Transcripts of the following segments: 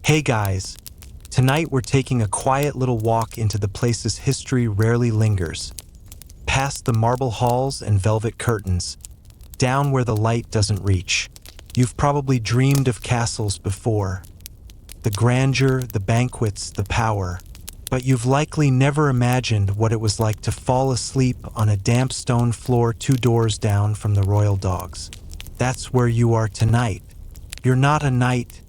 Hey guys, tonight we're taking a quiet little walk into the place's history rarely lingers. Past the marble halls and velvet curtains, down where the light doesn't reach. You've probably dreamed of castles before. The grandeur, the banquets, the power. But you've likely never imagined what it was like to fall asleep on a damp stone floor 2 doors down from the royal dogs. That's where you are tonight. You're not a knight,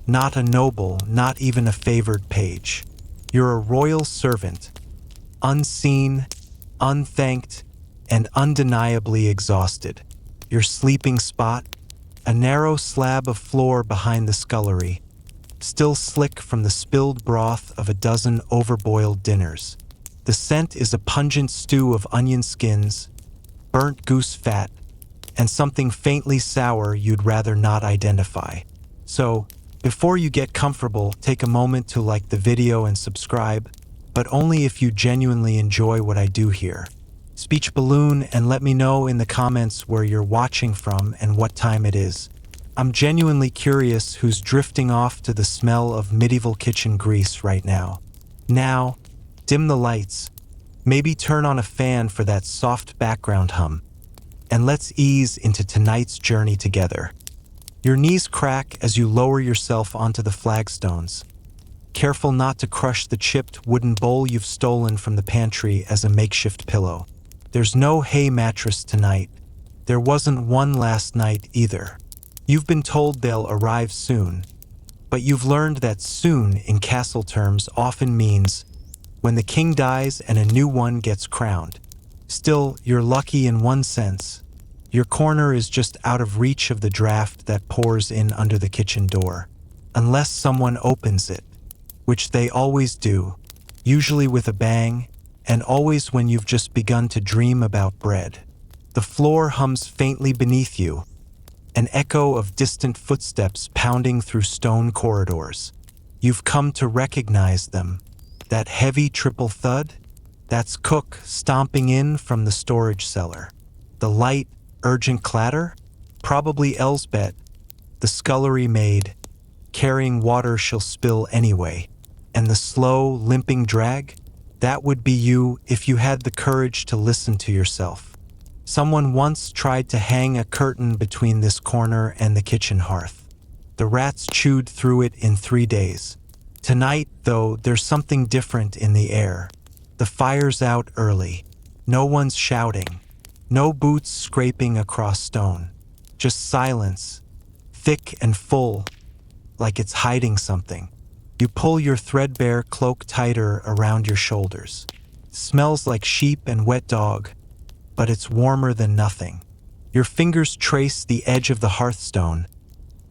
not a noble, not even a favored page. You're a royal servant, unseen, unthanked, and undeniably exhausted. Your sleeping spot, a narrow slab of floor behind the scullery, still slick from the spilled broth of a dozen overboiled dinners. The scent is a pungent stew of onion skins, burnt goose fat, and something faintly sour you'd rather not identify. So, before you get comfortable, take a moment to like the video and subscribe, but only if you genuinely enjoy what I do here. Speech balloon and let me know in the comments where you're watching from and what time it is. I'm genuinely curious who's drifting off to the smell of medieval kitchen grease right now. Now, dim the lights, maybe turn on a fan for that soft background hum, and let's ease into tonight's journey together. Your knees crack as you lower yourself onto the flagstones, careful not to crush the chipped wooden bowl you've stolen from the pantry as a makeshift pillow. There's no hay mattress tonight. There wasn't one last night either. You've been told they'll arrive soon, but you've learned that soon in castle terms often means when the king dies and a new one gets crowned. Still, you're lucky in one sense. Your corner is just out of reach of the draft that pours in under the kitchen door. Unless someone opens it, which they always do, usually with a bang, and always when you've just begun to dream about bread. The floor hums faintly beneath you, an echo of distant footsteps pounding through stone corridors. You've come to recognize them. That heavy triple thud? That's Cook stomping in from the storage cellar. The light, urgent clatter? Probably Elsbeth, the scullery maid, carrying water she'll spill anyway. And the slow, limping drag? That would be you if you had the courage to listen to yourself. Someone once tried to hang a curtain between this corner and the kitchen hearth. The rats chewed through it in 3 days. Tonight, though, there's something different in the air. The fire's out early. No one's shouting. No boots scraping across stone. Just silence, thick and full, like it's hiding something. You pull your threadbare cloak tighter around your shoulders. Smells like sheep and wet dog, but it's warmer than nothing. Your fingers trace the edge of the hearthstone,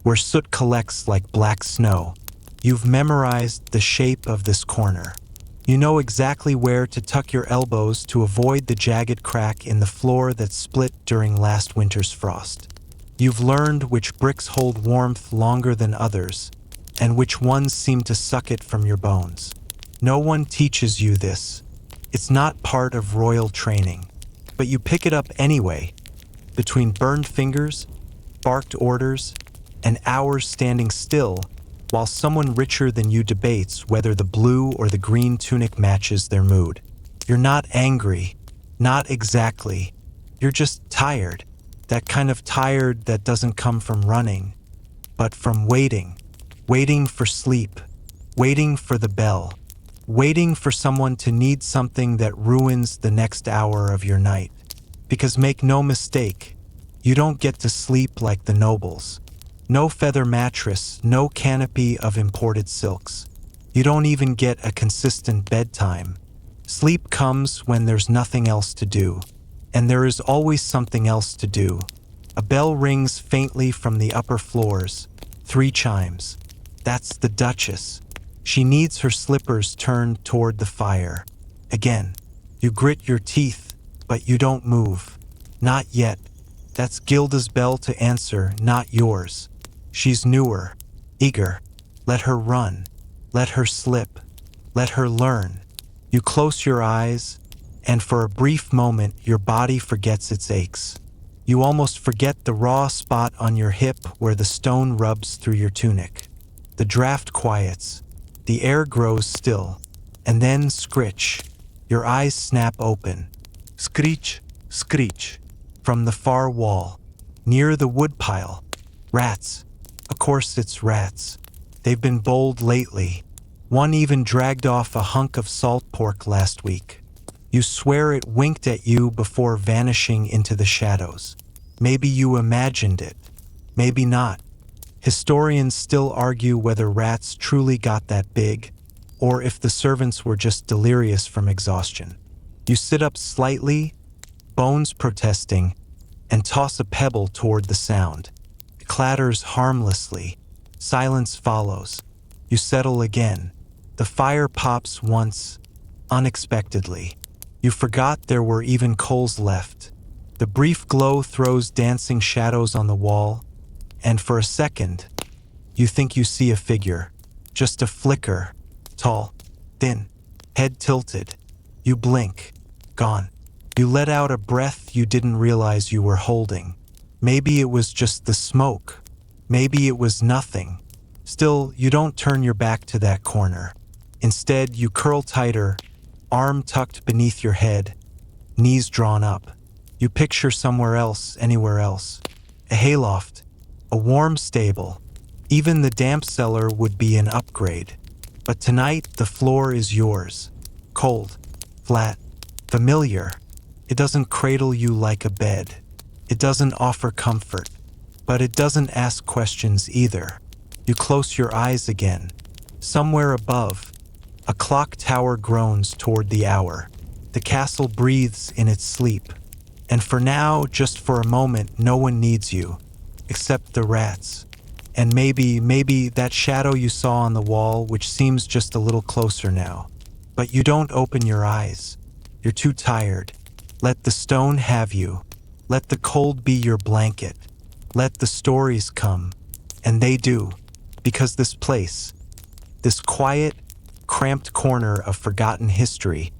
where soot collects like black snow. You've memorized the shape of this corner. You know exactly where to tuck your elbows to avoid the jagged crack in the floor that split during last winter's frost. You've learned which bricks hold warmth longer than others, and which ones seem to suck it from your bones. No one teaches you this. It's not part of royal training. But you pick it up anyway, between burned fingers, barked orders, and hours standing still, while someone richer than you debates whether the blue or the green tunic matches their mood. You're not angry, not exactly. You're just tired. That kind of tired that doesn't come from running, but from waiting. Waiting for sleep, waiting for the bell, waiting for someone to need something that ruins the next hour of your night. Because make no mistake, you don't get to sleep like the nobles. No feather mattress, no canopy of imported silks. You don't even get a consistent bedtime. Sleep comes when there's nothing else to do. And there is always something else to do. A bell rings faintly from the upper floors. 3 chimes. That's the Duchess. She needs her slippers turned toward the fire. Again, you grit your teeth, but you don't move. Not yet. That's Gilda's bell to answer, not yours. She's newer, eager. Let her run. Let her slip. Let her learn. You close your eyes, and for a brief moment, your body forgets its aches. You almost forget the raw spot on your hip where the stone rubs through your tunic. The draft quiets. The air grows still. And then scritch. Your eyes snap open. Screech, screech. From the far wall. Near the woodpile. Rats. Of course it's rats. They've been bold lately. One even dragged off a hunk of salt pork last week. You swear it winked at you before vanishing into the shadows. Maybe you imagined it. Maybe not. Historians still argue whether rats truly got that big, or if the servants were just delirious from exhaustion. You sit up slightly, bones protesting, and toss a pebble toward the sound. It clatters harmlessly. Silence follows. You settle again. The fire pops once, unexpectedly. You forgot there were even coals left. The brief glow throws dancing shadows on the wall, and for a second, you think you see a figure. Just a flicker. Tall, thin, head tilted. You blink. Gone. You let out a breath you didn't realize you were holding. Maybe it was just the smoke. Maybe it was nothing. Still, you don't turn your back to that corner. Instead, you curl tighter, arm tucked beneath your head, knees drawn up. You picture somewhere else, anywhere else. A hayloft, a warm stable. Even the damp cellar would be an upgrade. But tonight, the floor is yours. Cold, flat, familiar. It doesn't cradle you like a bed. It doesn't offer comfort. But it doesn't ask questions either. You close your eyes again. Somewhere above, a clock tower groans toward the hour. The castle breathes in its sleep. And for now, just for a moment, no one needs you, except the rats. And maybe that shadow you saw on the wall, which seems just a little closer now. But you don't open your eyes. You're too tired. Let the stone have you. Let the cold be your blanket. Let the stories come. And they do. Because this place, this quiet, cramped corner of forgotten history,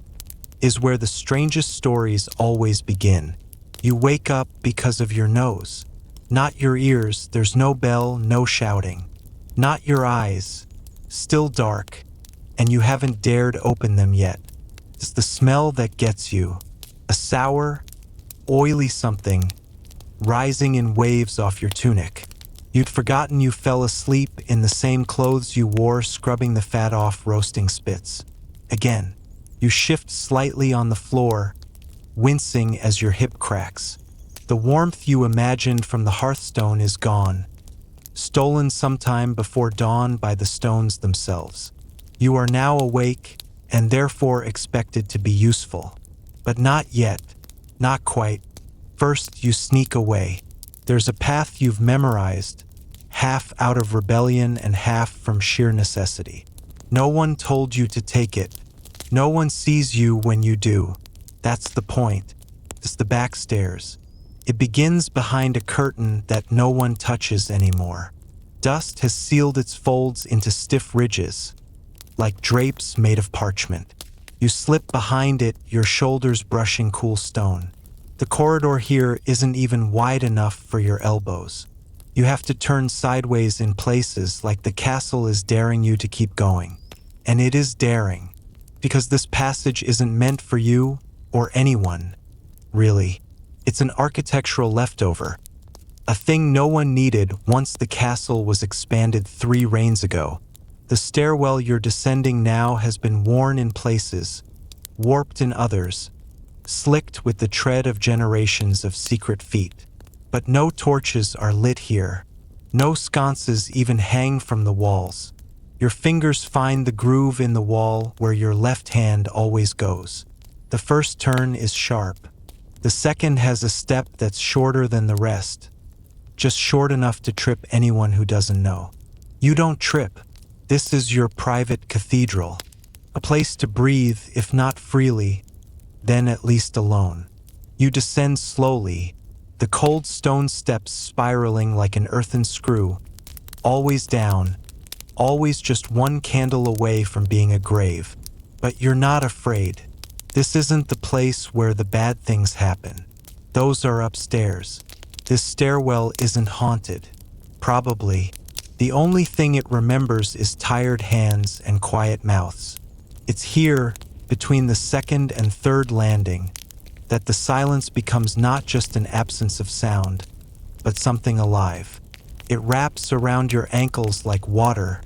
is where the strangest stories always begin. You wake up because of your nose. Not your ears, there's no bell, no shouting. Not your eyes, still dark, and you haven't dared open them yet. It's the smell that gets you. A sour, oily something, rising in waves off your tunic. You'd forgotten you fell asleep in the same clothes you wore scrubbing the fat off roasting spits. Again, you shift slightly on the floor, wincing as your hip cracks. The warmth you imagined from the hearthstone is gone, stolen sometime before dawn by the stones themselves. You are now awake and therefore expected to be useful. But not yet, not quite. First, you sneak away. There's a path you've memorized, half out of rebellion and half from sheer necessity. No one told you to take it. No one sees you when you do. That's the point. It's the back stairs. It begins behind a curtain that no one touches anymore. Dust has sealed its folds into stiff ridges, like drapes made of parchment. You slip behind it, your shoulders brushing cool stone. The corridor here isn't even wide enough for your elbows. You have to turn sideways in places like the castle is daring you to keep going. And it is daring, because this passage isn't meant for you or anyone, really. It's an architectural leftover, a thing no one needed once the castle was expanded 3 reigns ago. The stairwell you're descending now has been worn in places, warped in others, slicked with the tread of generations of secret feet. But no torches are lit here. No sconces even hang from the walls. Your fingers find the groove in the wall where your left hand always goes. The first turn is sharp. The second has a step that's shorter than the rest, just short enough to trip anyone who doesn't know. You don't trip. This is your private cathedral, a place to breathe, if not freely, then at least alone. You descend slowly, the cold stone steps spiraling like an earthen screw, always down, always just one candle away from being a grave. But you're not afraid. This isn't the place where the bad things happen. Those are upstairs. This stairwell isn't haunted. Probably. The only thing it remembers is tired hands and quiet mouths. It's here, between the second and third landing, that the silence becomes not just an absence of sound, but something alive. It wraps around your ankles like water,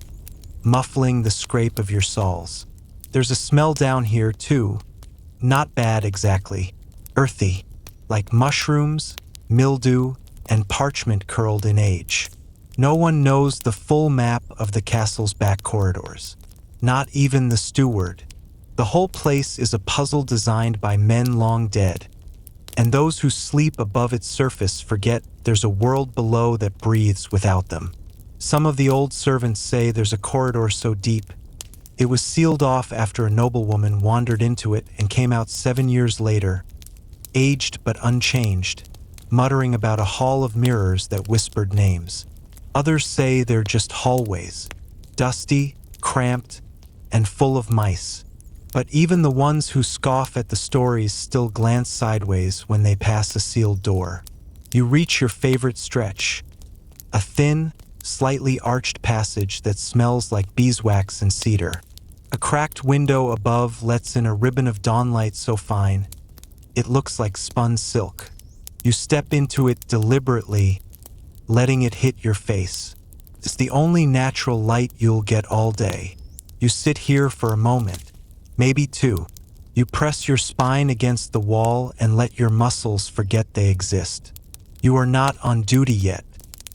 muffling the scrape of your soles. There's a smell down here, too. Not bad exactly. Earthy, like mushrooms, mildew, and parchment curled in age. No one knows the full map of the castle's back corridors. Not even the steward. The whole place is a puzzle designed by men long dead, and those who sleep above its surface forget there's a world below that breathes without them. Some of the old servants say there's a corridor so deep, it was sealed off after a noblewoman wandered into it and came out 7 years later, aged but unchanged, muttering about a hall of mirrors that whispered names. Others say they're just hallways, dusty, cramped, and full of mice. But even the ones who scoff at the stories still glance sideways when they pass a sealed door. You reach your favorite stretch, a thin, slightly arched passage that smells like beeswax and cedar. A cracked window above lets in a ribbon of dawnlight so fine, it looks like spun silk. You step into it deliberately, letting it hit your face. It's the only natural light you'll get all day. You sit here for a moment, maybe two. You press your spine against the wall and let your muscles forget they exist. You are not on duty yet.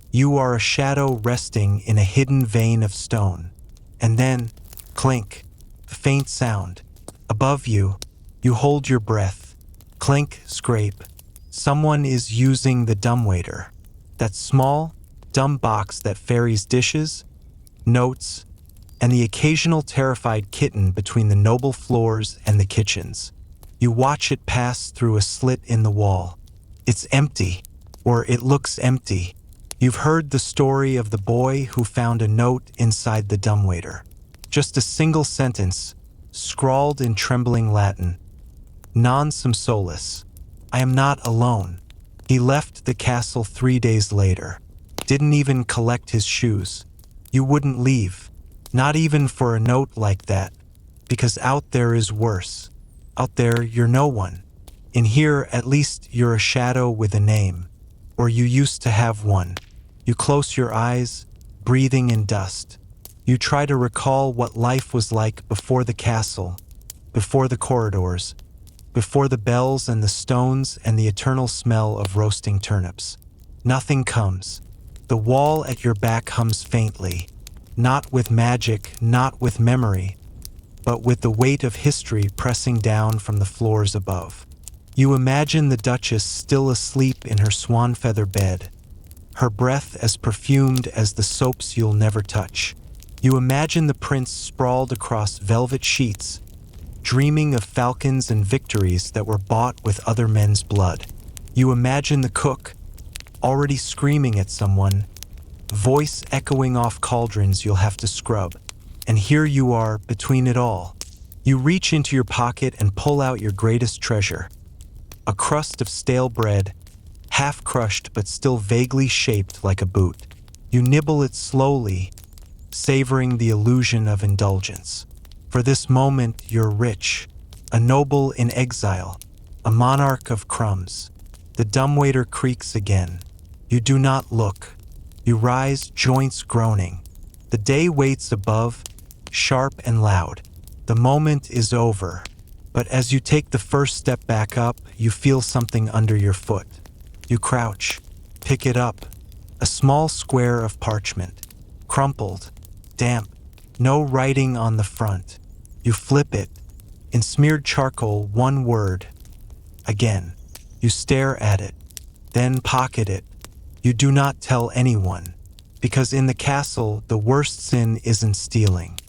You are a shadow resting in a hidden vein of stone. And then, clink, a faint sound. Above you, you hold your breath. Clink, scrape. Someone is using the dumbwaiter. That small, dumb box that ferries dishes, notes, and the occasional terrified kitten between the noble floors and the kitchens. You watch it pass through a slit in the wall. It's empty, or it looks empty. You've heard the story of the boy who found a note inside the dumbwaiter. Just a single sentence, scrawled in trembling Latin. Non sum solus. I am not alone. He left the castle 3 days later. Didn't even collect his shoes. You wouldn't leave. Not even for a note like that. Because out there is worse. Out there, you're no one. In here, at least you're a shadow with a name. Or you used to have one. You close your eyes, breathing in dust. You try to recall what life was like before the castle, before the corridors, before the bells and the stones and the eternal smell of roasting turnips. Nothing comes. The wall at your back hums faintly, not with magic, not with memory, but with the weight of history pressing down from the floors above. You imagine the Duchess still asleep in her swan feather bed, her breath as perfumed as the soaps you'll never touch. You imagine the prince sprawled across velvet sheets, dreaming of falcons and victories that were bought with other men's blood. You imagine the cook, already screaming at someone, voice echoing off cauldrons you'll have to scrub. And here you are, between it all. You reach into your pocket and pull out your greatest treasure, a crust of stale bread, half crushed but still vaguely shaped like a boot. You nibble it slowly, savoring the illusion of indulgence. For this moment, you're rich, a noble in exile, a monarch of crumbs. The dumbwaiter creaks again. You do not look. You rise, joints groaning. The day waits above, sharp and loud. The moment is over. But as you take the first step back up, you feel something under your foot. You crouch, pick it up. A small square of parchment, crumpled, damp, no writing on the front. You flip it. In smeared charcoal, one word. Again. You stare at it, then pocket it. You do not tell anyone, because in the castle, the worst sin isn't stealing.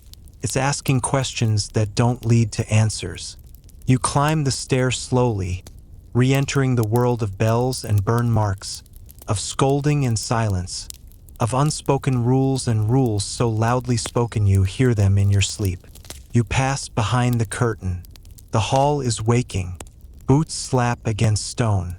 It's asking questions that don't lead to answers. You climb the stairs slowly, re-entering the world of bells and burn marks, of scolding and silence, of unspoken rules and rules so loudly spoken you hear them in your sleep. You pass behind the curtain. The hall is waking. Boots slap against stone.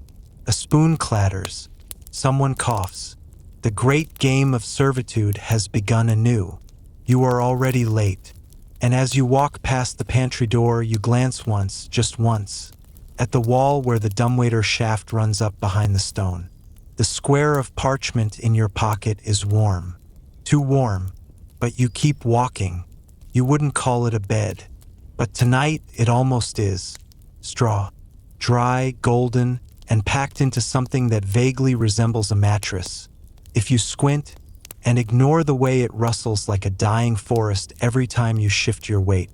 A spoon clatters. Someone coughs. The great game of servitude has begun anew. You are already late, and as you walk past the pantry door, you glance once, just once, at the wall where the dumbwaiter shaft runs up behind the stone. The square of parchment in your pocket is warm. Too warm, but you keep walking. You wouldn't call it a bed, but tonight it almost is. Straw, dry, golden, and packed into something that vaguely resembles a mattress. If you squint and ignore the way it rustles like a dying forest every time you shift your weight,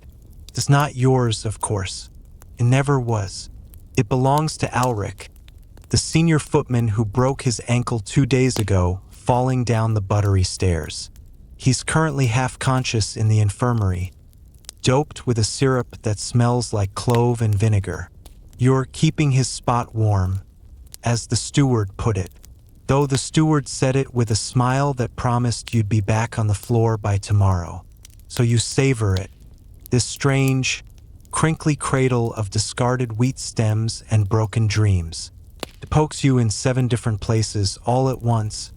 it's not yours, of course. It never was. It belongs to Alric, the senior footman who broke his ankle 2 days ago falling down the buttery stairs. He's currently half conscious in the infirmary, doped with a syrup that smells like clove and vinegar. You're keeping his spot warm, as the steward put it, though the steward said it with a smile that promised you'd be back on the floor by tomorrow. So you savor it, this strange, crinkly cradle of discarded wheat stems and broken dreams. It pokes you in 7 different places all at once,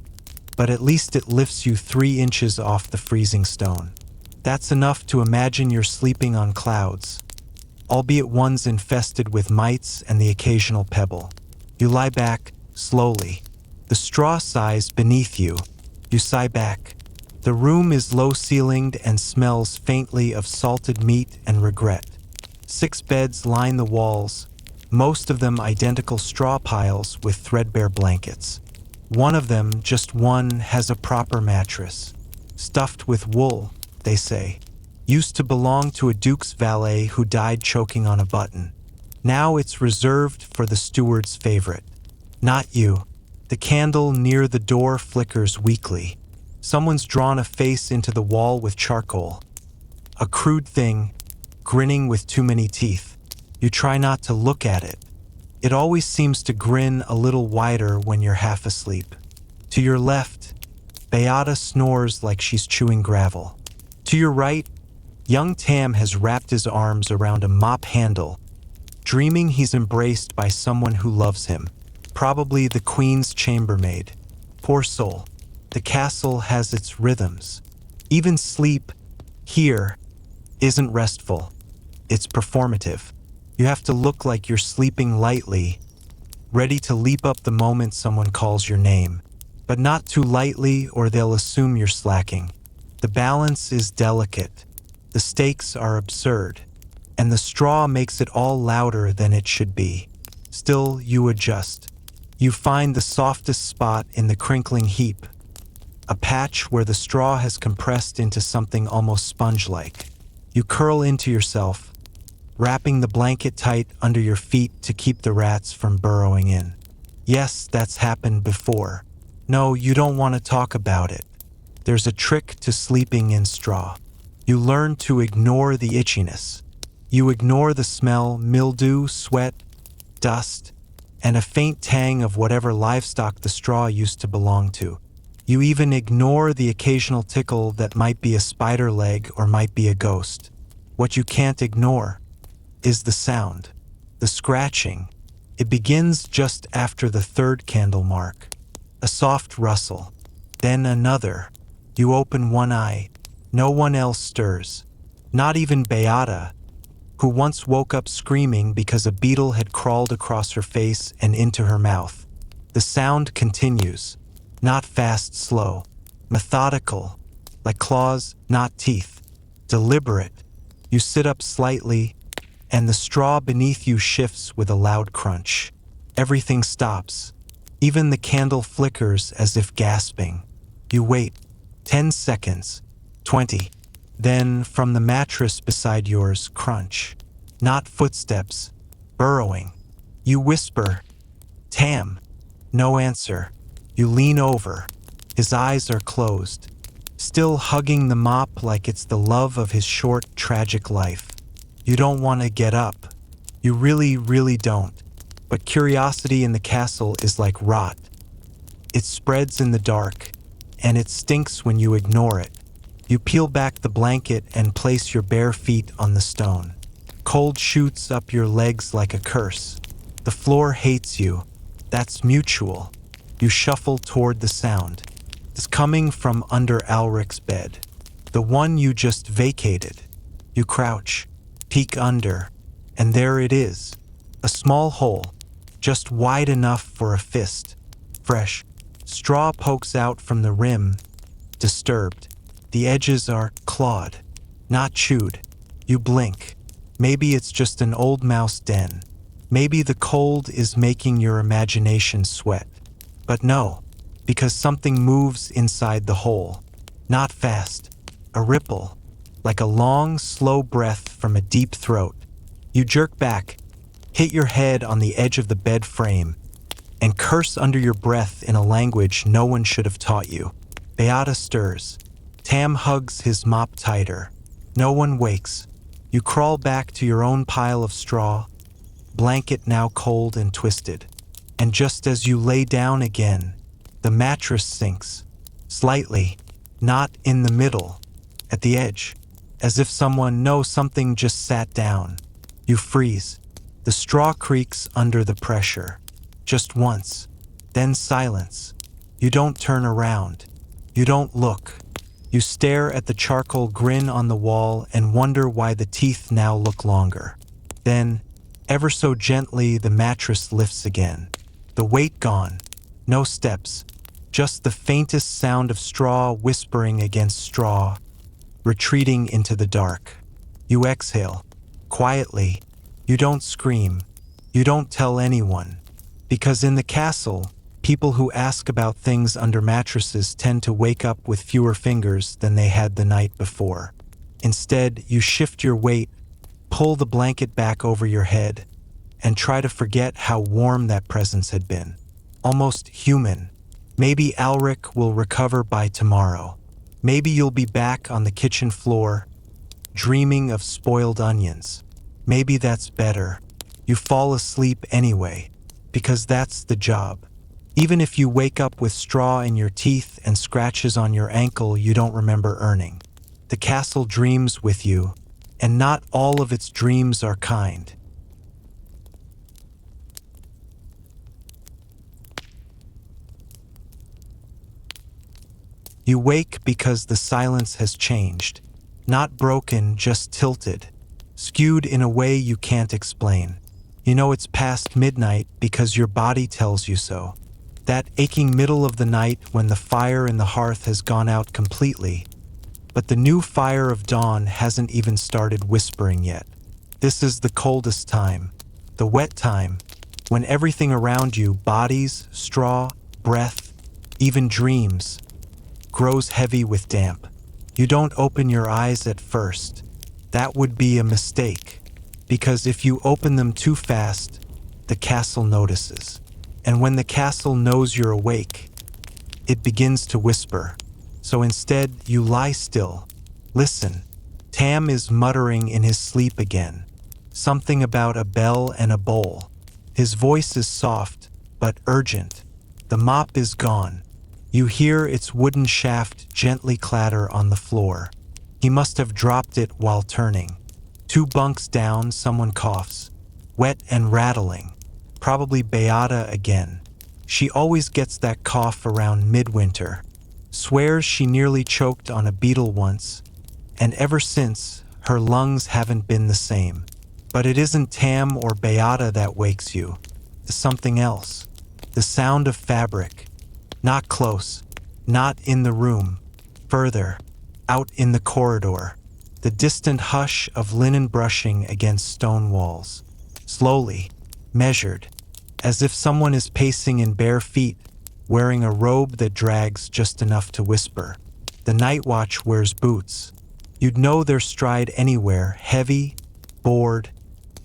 but at least it lifts you 3 inches off the freezing stone. That's enough to imagine you're sleeping on clouds, albeit ones infested with mites and the occasional pebble. You lie back, slowly. The straw sighs beneath you. You sigh back. The room is low-ceilinged and smells faintly of salted meat and regret. 6 beds line the walls, most of them identical straw piles with threadbare blankets. One of them, just one, has a proper mattress. Stuffed with wool, they say. Used to belong to a duke's valet who died choking on a button. Now it's reserved for the steward's favorite. Not you. The candle near the door flickers weakly. Someone's drawn a face into the wall with charcoal. A crude thing, grinning with too many teeth. You try not to look at it. It always seems to grin a little wider when you're half asleep. To your left, Beata snores like she's chewing gravel. To your right, young Tam has wrapped his arms around a mop handle, dreaming he's embraced by someone who loves him, probably the queen's chambermaid. Poor soul, the castle has its rhythms. Even sleep, here, isn't restful. It's performative. You have to look like you're sleeping lightly, ready to leap up the moment someone calls your name, but not too lightly or they'll assume you're slacking. The balance is delicate. The stakes are absurd, and the straw makes it all louder than it should be. Still, you adjust. You find the softest spot in the crinkling heap, a patch where the straw has compressed into something almost sponge-like. You curl into yourself, wrapping the blanket tight under your feet to keep the rats from burrowing in. Yes, that's happened before. No, you don't want to talk about it. There's a trick to sleeping in straw. You learn to ignore the itchiness. You ignore the smell, mildew, sweat, dust, and a faint tang of whatever livestock the straw used to belong to. You even ignore the occasional tickle that might be a spider leg or might be a ghost. What you can't ignore is the sound, the scratching. It begins just after the 3rd candle mark. A soft rustle, then another. You open one eye. No one else stirs. Not even Beata, who once woke up screaming because a beetle had crawled across her face and into her mouth. The sound continues, not fast, slow, methodical, like claws, not teeth, deliberate. You sit up slightly, and the straw beneath you shifts with a loud crunch. Everything stops. Even the candle flickers as if gasping. You wait. 10 seconds. 20. Then, from the mattress beside yours, crunch. Not footsteps. Burrowing. You whisper, "Tam." No answer. You lean over. His eyes are closed, still hugging the mop like it's the love of his short, tragic life. You don't want to get up. You really, really don't. But curiosity in the castle is like rot. It spreads in the dark, and it stinks when you ignore it. You peel back the blanket and place your bare feet on the stone. Cold shoots up your legs like a curse. The floor hates you. That's mutual. You shuffle toward the sound. It's coming from under Alric's bed, the one you just vacated. You crouch, peek under, and there it is, a small hole, just wide enough for a fist. Fresh straw pokes out from the rim, disturbed. The edges are clawed, not chewed. You blink. Maybe it's just an old mouse den. Maybe the cold is making your imagination sweat. But no, because something moves inside the hole. Not fast. A ripple, like a long, slow breath from a deep throat. You jerk back, hit your head on the edge of the bed frame, and curse under your breath in a language no one should have taught you. Beata stirs. Tam hugs his mop tighter. No one wakes. You crawl back to your own pile of straw, blanket now cold and twisted. And just as you lay down again, the mattress sinks. Slightly, not in the middle, at the edge, as if something just sat down. You freeze. The straw creaks under the pressure. Just once, then silence. You don't turn around. You don't look. You stare at the charcoal grin on the wall and wonder why the teeth now look longer. Then, ever so gently, the mattress lifts again. The weight gone. No steps. Just the faintest sound of straw whispering against straw, retreating into the dark. You exhale. Quietly. You don't scream. You don't tell anyone. Because in the castle, people who ask about things under mattresses tend to wake up with fewer fingers than they had the night before. Instead, you shift your weight, pull the blanket back over your head, and try to forget how warm that presence had been. Almost human. Maybe Alric will recover by tomorrow. Maybe you'll be back on the kitchen floor, dreaming of spoiled onions. Maybe that's better. You fall asleep anyway, because that's the job. Even if you wake up with straw in your teeth and scratches on your ankle you don't remember earning. The castle dreams with you, and not all of its dreams are kind. You wake because the silence has changed. Not broken, just tilted. Skewed in a way you can't explain. You know it's past midnight because your body tells you so. That aching middle of the night when the fire in the hearth has gone out completely. But the new fire of dawn hasn't even started whispering yet. This is the coldest time. The wet time. When everything around you, bodies, straw, breath, even dreams, grows heavy with damp. You don't open your eyes at first. That would be a mistake. Because if you open them too fast, the castle notices. And when the castle knows you're awake, it begins to whisper. So instead, you lie still. Listen. Tam is muttering in his sleep again. Something about a bell and a bowl. His voice is soft, but urgent. The mop is gone. You hear its wooden shaft gently clatter on the floor. He must have dropped it while turning. 2 bunks down, someone coughs. Wet and rattling. Probably Beata again. She always gets that cough around midwinter. Swears she nearly choked on a beetle once, and ever since, her lungs haven't been the same. But it isn't Tam or Beata that wakes you. It's something else. The sound of fabric. Not close. Not in the room. Further. Out in the corridor. The distant hush of linen brushing against stone walls. Slowly. Measured. As if someone is pacing in bare feet, wearing a robe that drags just enough to whisper. The night watch wears boots. You'd know their stride anywhere, heavy, bored,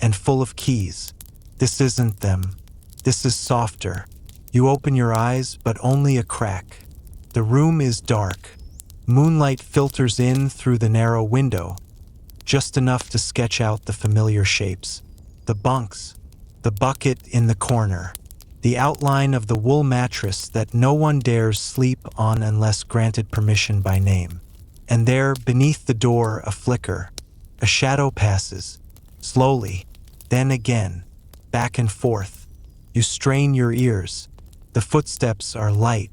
and full of keys. This isn't them. This is softer. You open your eyes, but only a crack. The room is dark. Moonlight filters in through the narrow window, just enough to sketch out the familiar shapes. The bunks, the bucket in the corner, the outline of the wool mattress that no one dares sleep on unless granted permission by name. And there, beneath the door, a flicker. A shadow passes, slowly, then again, back and forth. You strain your ears. The footsteps are light,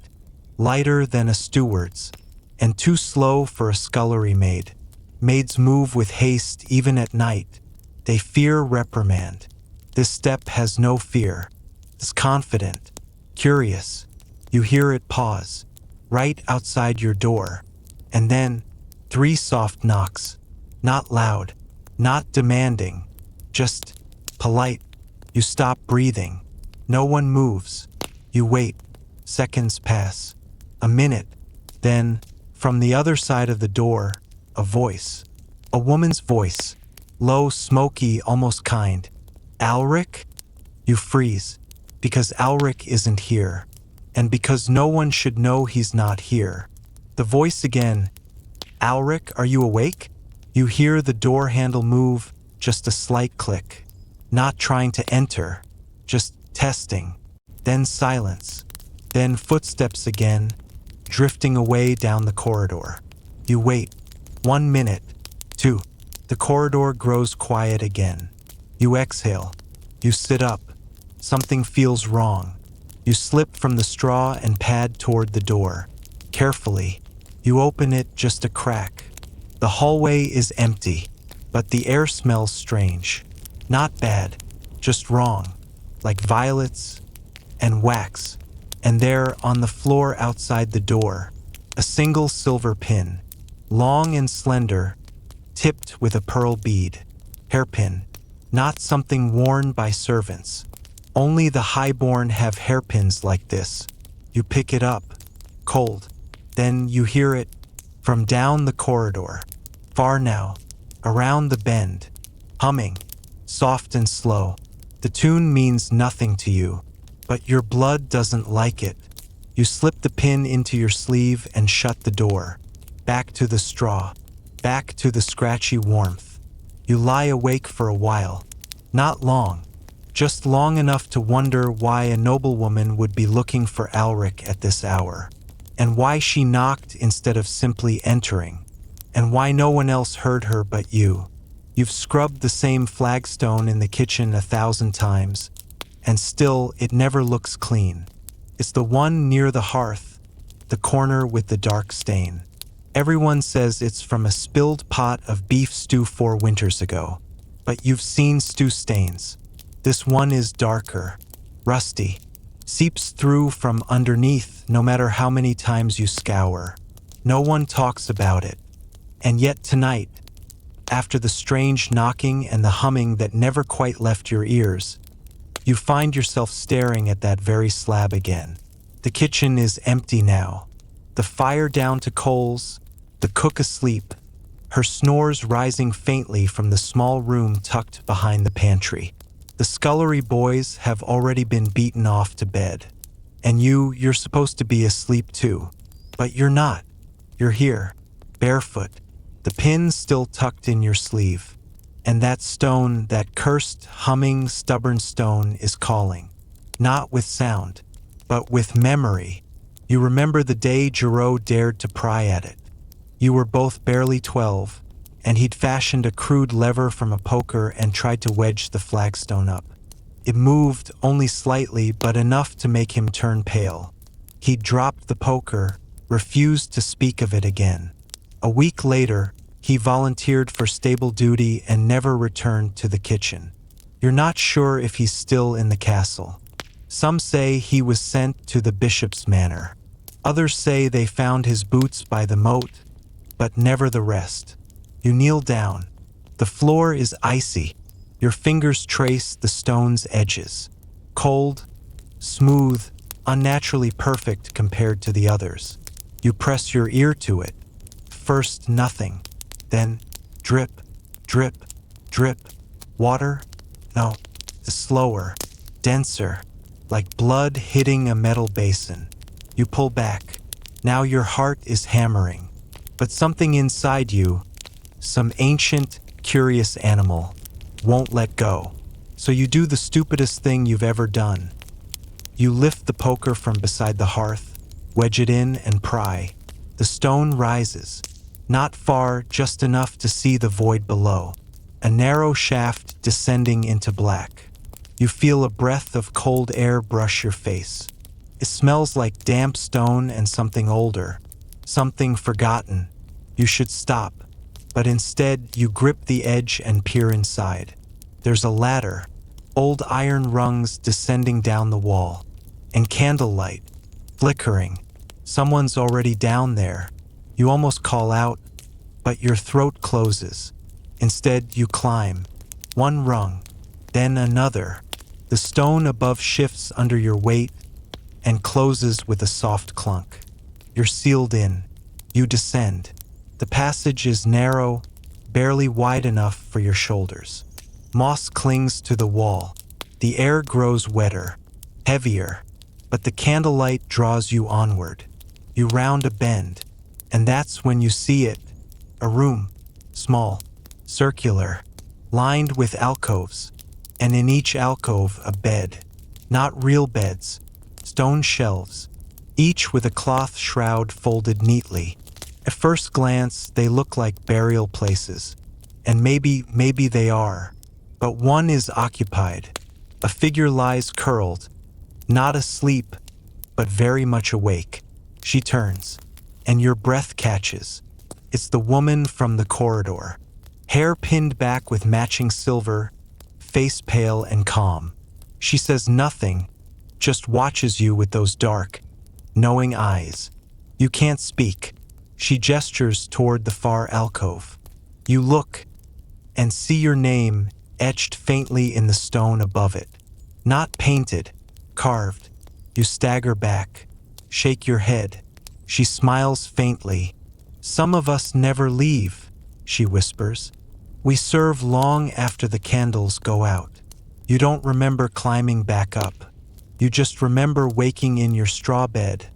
lighter than a steward's, and too slow for a scullery maid. Maids move with haste even at night. They fear reprimand. This step has no fear. It's confident, curious. You hear it pause, right outside your door. And then, 3 soft knocks. Not loud, not demanding, just polite. You stop breathing. No one moves. You wait. Seconds pass. A minute. Then, from the other side of the door, a voice. A woman's voice. Low, smoky, almost kind. Alric? You freeze. Because Alric isn't here. And because no one should know he's not here. The voice again. Alric, are you awake? You hear the door handle move, just a slight click. Not trying to enter, just testing. Then silence. Then footsteps again, drifting away down the corridor. You wait. 1 minute. 2. The corridor grows quiet again. You exhale. You sit up. Something feels wrong. You slip from the straw and pad toward the door. Carefully, you open it just a crack. The hallway is empty, but the air smells strange. Not bad, just wrong, like violets and wax. And there, on the floor outside the door, a single silver pin, long and slender, tipped with a pearl bead. Hairpin, not something worn by servants. Only the highborn have hairpins like this. You pick it up, cold. Then you hear it from down the corridor. Far now, around the bend, humming, soft and slow. The tune means nothing to you, but your blood doesn't like it. You slip the pin into your sleeve and shut the door. Back to the straw, back to the scratchy warmth. You lie awake for a while. Not long, just long enough to wonder why a noblewoman would be looking for Alric at this hour, and why she knocked instead of simply entering. And why no one else heard her but you. You've scrubbed the same flagstone in the kitchen 1,000 times, and still it never looks clean. It's the one near the hearth, the corner with the dark stain. Everyone says it's from a spilled pot of beef stew 4 winters ago, but you've seen stew stains. This one is darker, rusty, seeps through from underneath no matter how many times you scour. No one talks about it. And yet tonight, after the strange knocking and the humming that never quite left your ears, you find yourself staring at that very slab again. The kitchen is empty now. The fire down to coals, the cook asleep, her snores rising faintly from the small room tucked behind the pantry. The scullery boys have already been beaten off to bed. And you're supposed to be asleep too. But you're not. You're here, barefoot. The pin still tucked in your sleeve. And that stone, that cursed, humming, stubborn stone is calling. Not with sound, but with memory. You remember the day Giraud dared to pry at it. You were both barely 12, and he'd fashioned a crude lever from a poker and tried to wedge the flagstone up. It moved only slightly, but enough to make him turn pale. He dropped the poker, refused to speak of it again. A week later, he volunteered for stable duty and never returned to the kitchen. You're not sure if he's still in the castle. Some say he was sent to the bishop's manor. Others say they found his boots by the moat, but never the rest. You kneel down. The floor is icy. Your fingers trace the stone's edges. Cold, smooth, unnaturally perfect compared to the others. You press your ear to it. First nothing, then drip, drip, drip. Water? No, slower, denser, like blood hitting a metal basin. You pull back. Now your heart is hammering. But something inside you, some ancient, curious animal, won't let go. So you do the stupidest thing you've ever done. You lift the poker from beside the hearth, wedge it in and pry. The stone rises. Not far, just enough to see the void below. A narrow shaft descending into black. You feel a breath of cold air brush your face. It smells like damp stone and something older, something forgotten. You should stop, but instead you grip the edge and peer inside. There's a ladder, old iron rungs descending down the wall, and candlelight, flickering. Someone's already down there. You almost call out, but your throat closes. Instead, you climb. One rung, then another. The stone above shifts under your weight and closes with a soft clunk. You're sealed in. You descend. The passage is narrow, barely wide enough for your shoulders. Moss clings to the wall. The air grows wetter, heavier, but the candlelight draws you onward. You round a bend, and that's when you see it. A room, small, circular, lined with alcoves, and in each alcove a bed. Not real beds, stone shelves, each with a cloth shroud folded neatly. At first glance, they look like burial places, and maybe they are. But one is occupied. A figure lies curled, not asleep, but very much awake. She turns, and your breath catches. It's the woman from the corridor. Hair pinned back with matching silver, face pale and calm. She says nothing, just watches you with those dark, knowing eyes. You can't speak. She gestures toward the far alcove. You look and see your name etched faintly in the stone above it. Not painted, carved. You stagger back, shake your head. She smiles faintly. "Some of us never leave," she whispers. "We serve long after the candles go out." You don't remember climbing back up. You just remember waking in your straw bed,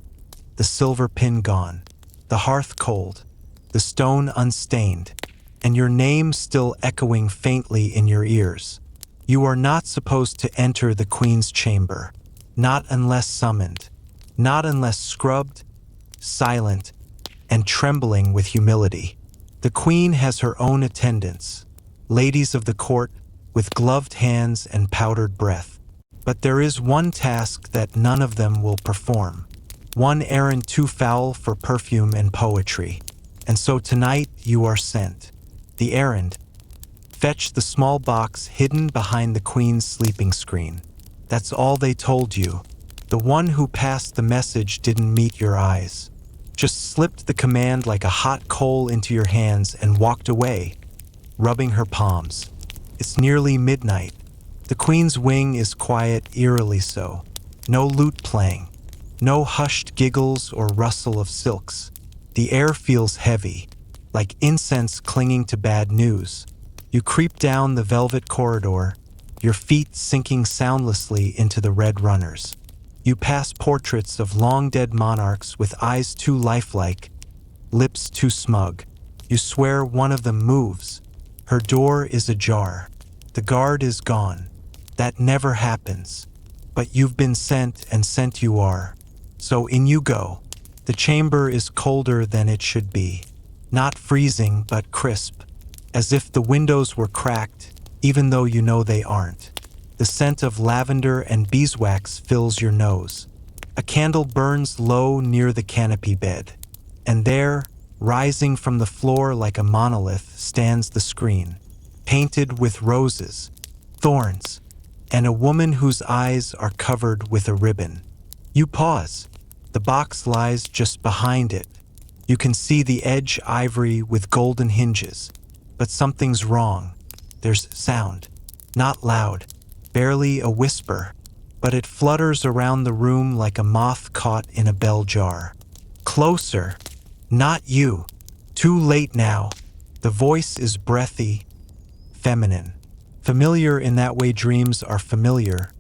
the silver pin gone, the hearth cold, the stone unstained, and your name still echoing faintly in your ears. You are not supposed to enter the Queen's chamber, not unless summoned, not unless scrubbed, silent, and trembling with humility. The Queen has her own attendants, ladies of the court with gloved hands and powdered breath. But there is one task that none of them will perform, one errand too foul for perfume and poetry. And so tonight you are sent. The errand: fetch the small box hidden behind the Queen's sleeping screen. That's all they told you. The one who passed the message didn't meet your eyes, just slipped the command like a hot coal into your hands and walked away, rubbing her palms. It's nearly midnight. The Queen's wing is quiet, eerily so. No lute playing, no hushed giggles or rustle of silks. The air feels heavy, like incense clinging to bad news. You creep down the velvet corridor, your feet sinking soundlessly into the red runners. You pass portraits of long-dead monarchs with eyes too lifelike, lips too smug. You swear one of them moves. Her door is ajar. The guard is gone. That never happens. But you've been sent, and sent you are. So in you go. The chamber is colder than it should be. Not freezing, but crisp, as if the windows were cracked, even though you know they aren't. The scent of lavender and beeswax fills your nose. A candle burns low near the canopy bed. And there, rising from the floor like a monolith, stands the screen, painted with roses, thorns, and a woman whose eyes are covered with a ribbon. You pause. The box lies just behind it. You can see the edge ivory with golden hinges. But something's wrong. There's sound. Not loud. Barely a whisper. But it flutters around the room like a moth caught in a bell jar. Closer. Not you. Too late now. The voice is breathy, feminine. Familiar in that way dreams are familiar.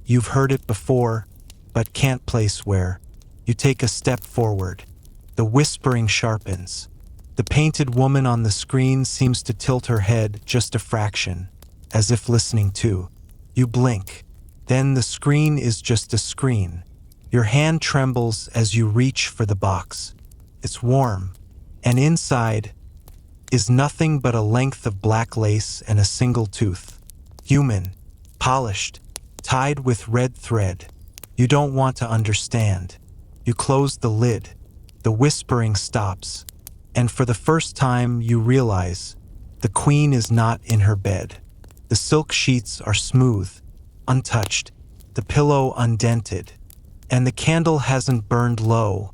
You've heard it before, but can't place where. You take a step forward. The whispering sharpens. The painted woman on the screen seems to tilt her head just a fraction, as if listening too. You blink. Then the screen is just a screen. Your hand trembles as you reach for the box. It's warm, and inside is nothing but a length of black lace and a single tooth. Human, polished, tied with red thread. You don't want to understand. You close the lid. The whispering stops. And for the first time, you realize the queen is not in her bed. The silk sheets are smooth, untouched, the pillow undented, and the candle hasn't burned low.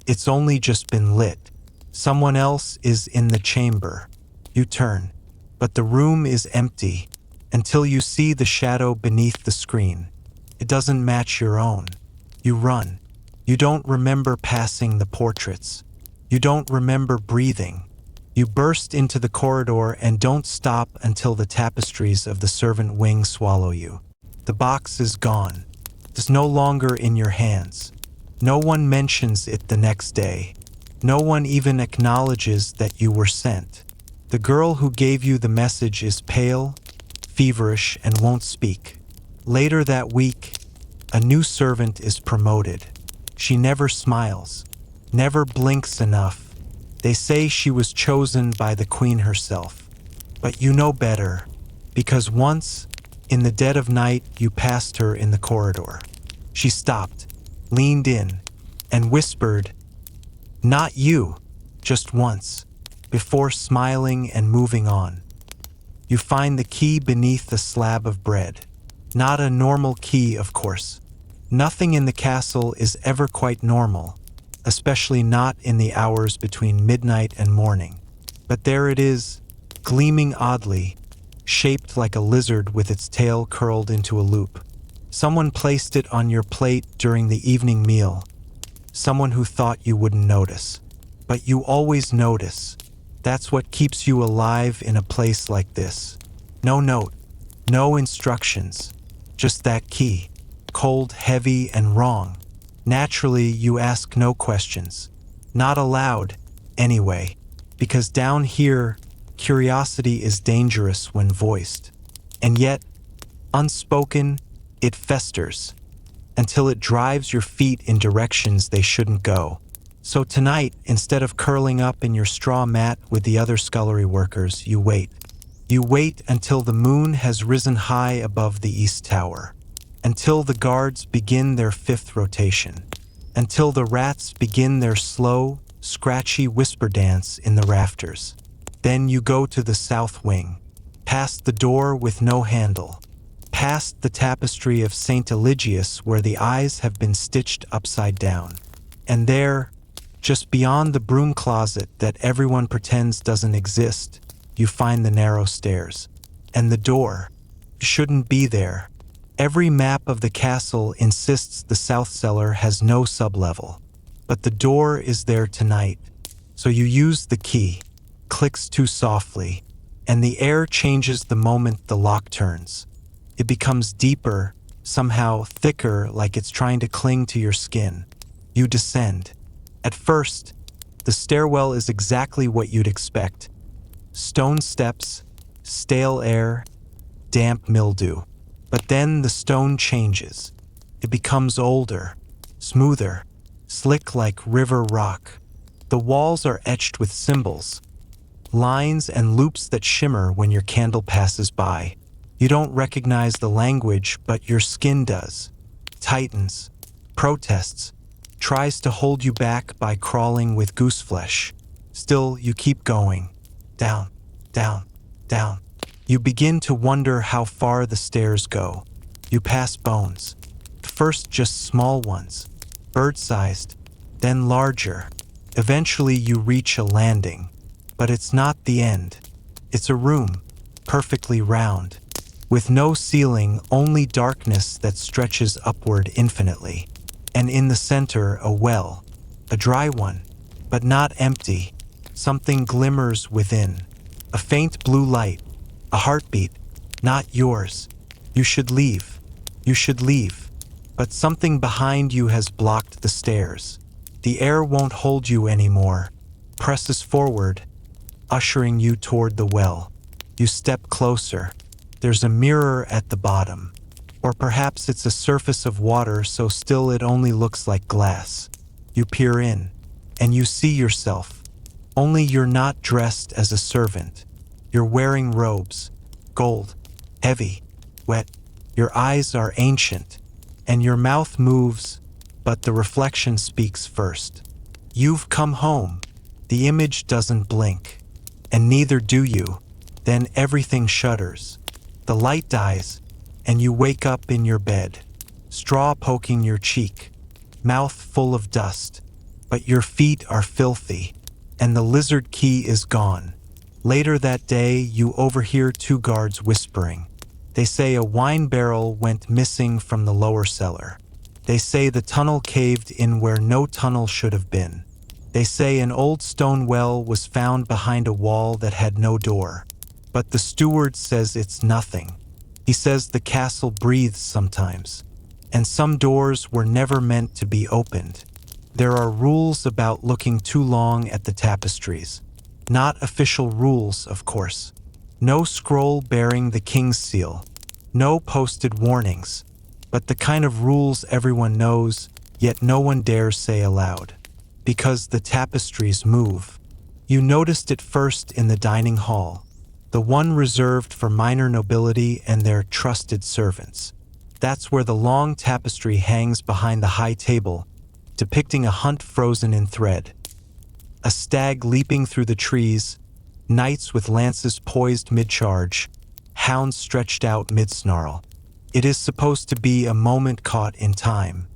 It's only just been lit. Someone else is in the chamber. You turn, but the room is empty until you see the shadow beneath the screen. It doesn't match your own. You run. You don't remember passing the portraits. You don't remember breathing. You burst into the corridor and don't stop until the tapestries of the servant wing swallow you. The box is gone. It's no longer in your hands. No one mentions it the next day. No one even acknowledges that you were sent. The girl who gave you the message is pale, feverish, and won't speak. Later that week, a new servant is promoted. She never smiles, never blinks enough. They say she was chosen by the queen herself. But you know better, because once, in the dead of night, you passed her in the corridor. She stopped, leaned in, and whispered, "Not you," just once, before smiling and moving on. You find the key beneath the slab of bread. Not a normal key, of course. Nothing in the castle is ever quite normal, especially not in the hours between midnight and morning. But there it is, gleaming oddly, shaped like a lizard with its tail curled into a loop. Someone placed it on your plate during the evening meal. Someone who thought you wouldn't notice. But you always notice. That's what keeps you alive in a place like this. No note, no instructions, just that key, cold, heavy, and wrong. Naturally, you ask no questions. Not allowed, anyway, because down here, curiosity is dangerous when voiced. And yet, unspoken, it festers, until it drives your feet in directions they shouldn't go. So tonight, instead of curling up in your straw mat with the other scullery workers, you wait. You wait until the moon has risen high above the east tower, until the guards begin their fifth rotation, until the rats begin their slow, scratchy whisper dance in the rafters. Then you go to the south wing, past the door with no handle, past the tapestry of St. Eligius where the eyes have been stitched upside down. And there, just beyond the broom closet that everyone pretends doesn't exist, you find the narrow stairs. And the door shouldn't be there. Every map of the castle insists the south cellar has no sublevel. But the door is there tonight. So you use the key, clicks too softly, and the air changes the moment the lock turns. It becomes deeper, somehow thicker, like it's trying to cling to your skin. You descend. At first, the stairwell is exactly what you'd expect. Stone steps, stale air, damp mildew. But then the stone changes. It becomes older, smoother, slick like river rock. The walls are etched with symbols, lines and loops that shimmer when your candle passes by. You don't recognize the language, but your skin does. Tightens, protests, tries to hold you back by crawling with goose flesh. Still, you keep going. Down, down, down. You begin to wonder how far the stairs go. You pass bones. First just small ones, bird-sized, then larger. Eventually you reach a landing. But it's not the end. It's a room, perfectly round, with no ceiling, only darkness that stretches upward infinitely. And in the center, a well, a dry one, but not empty. Something glimmers within, a faint blue light, a heartbeat, not yours. You should leave. You should leave. But something behind you has blocked the stairs. The air won't hold you anymore, presses forward, ushering you toward the well. You step closer. There's a mirror at the bottom. Or perhaps it's a surface of water so still it only looks like glass. You peer in, and you see yourself. Only you're not dressed as a servant. You're wearing robes, gold, heavy, wet. Your eyes are ancient, and your mouth moves, but the reflection speaks first. You've come home. The image doesn't blink, and neither do you. Then everything shudders. The light dies, and you wake up in your bed, straw poking your cheek, mouth full of dust, but your feet are filthy, and the lizard key is gone. Later that day, you overhear two guards whispering. They say a wine barrel went missing from the lower cellar. They say the tunnel caved in where no tunnel should have been. They say an old stone well was found behind a wall that had no door. But the steward says it's nothing. He says the castle breathes sometimes, and some doors were never meant to be opened. There are rules about looking too long at the tapestries. Not official rules, of course. No scroll bearing the king's seal. No posted warnings. But the kind of rules everyone knows, yet no one dares say aloud. Because the tapestries move. You noticed it first in the dining hall, the one reserved for minor nobility and their trusted servants. That's where the long tapestry hangs behind the high table, depicting a hunt frozen in thread. A stag leaping through the trees, knights with lances poised mid-charge, hounds stretched out mid-snarl. It is supposed to be a moment caught in time,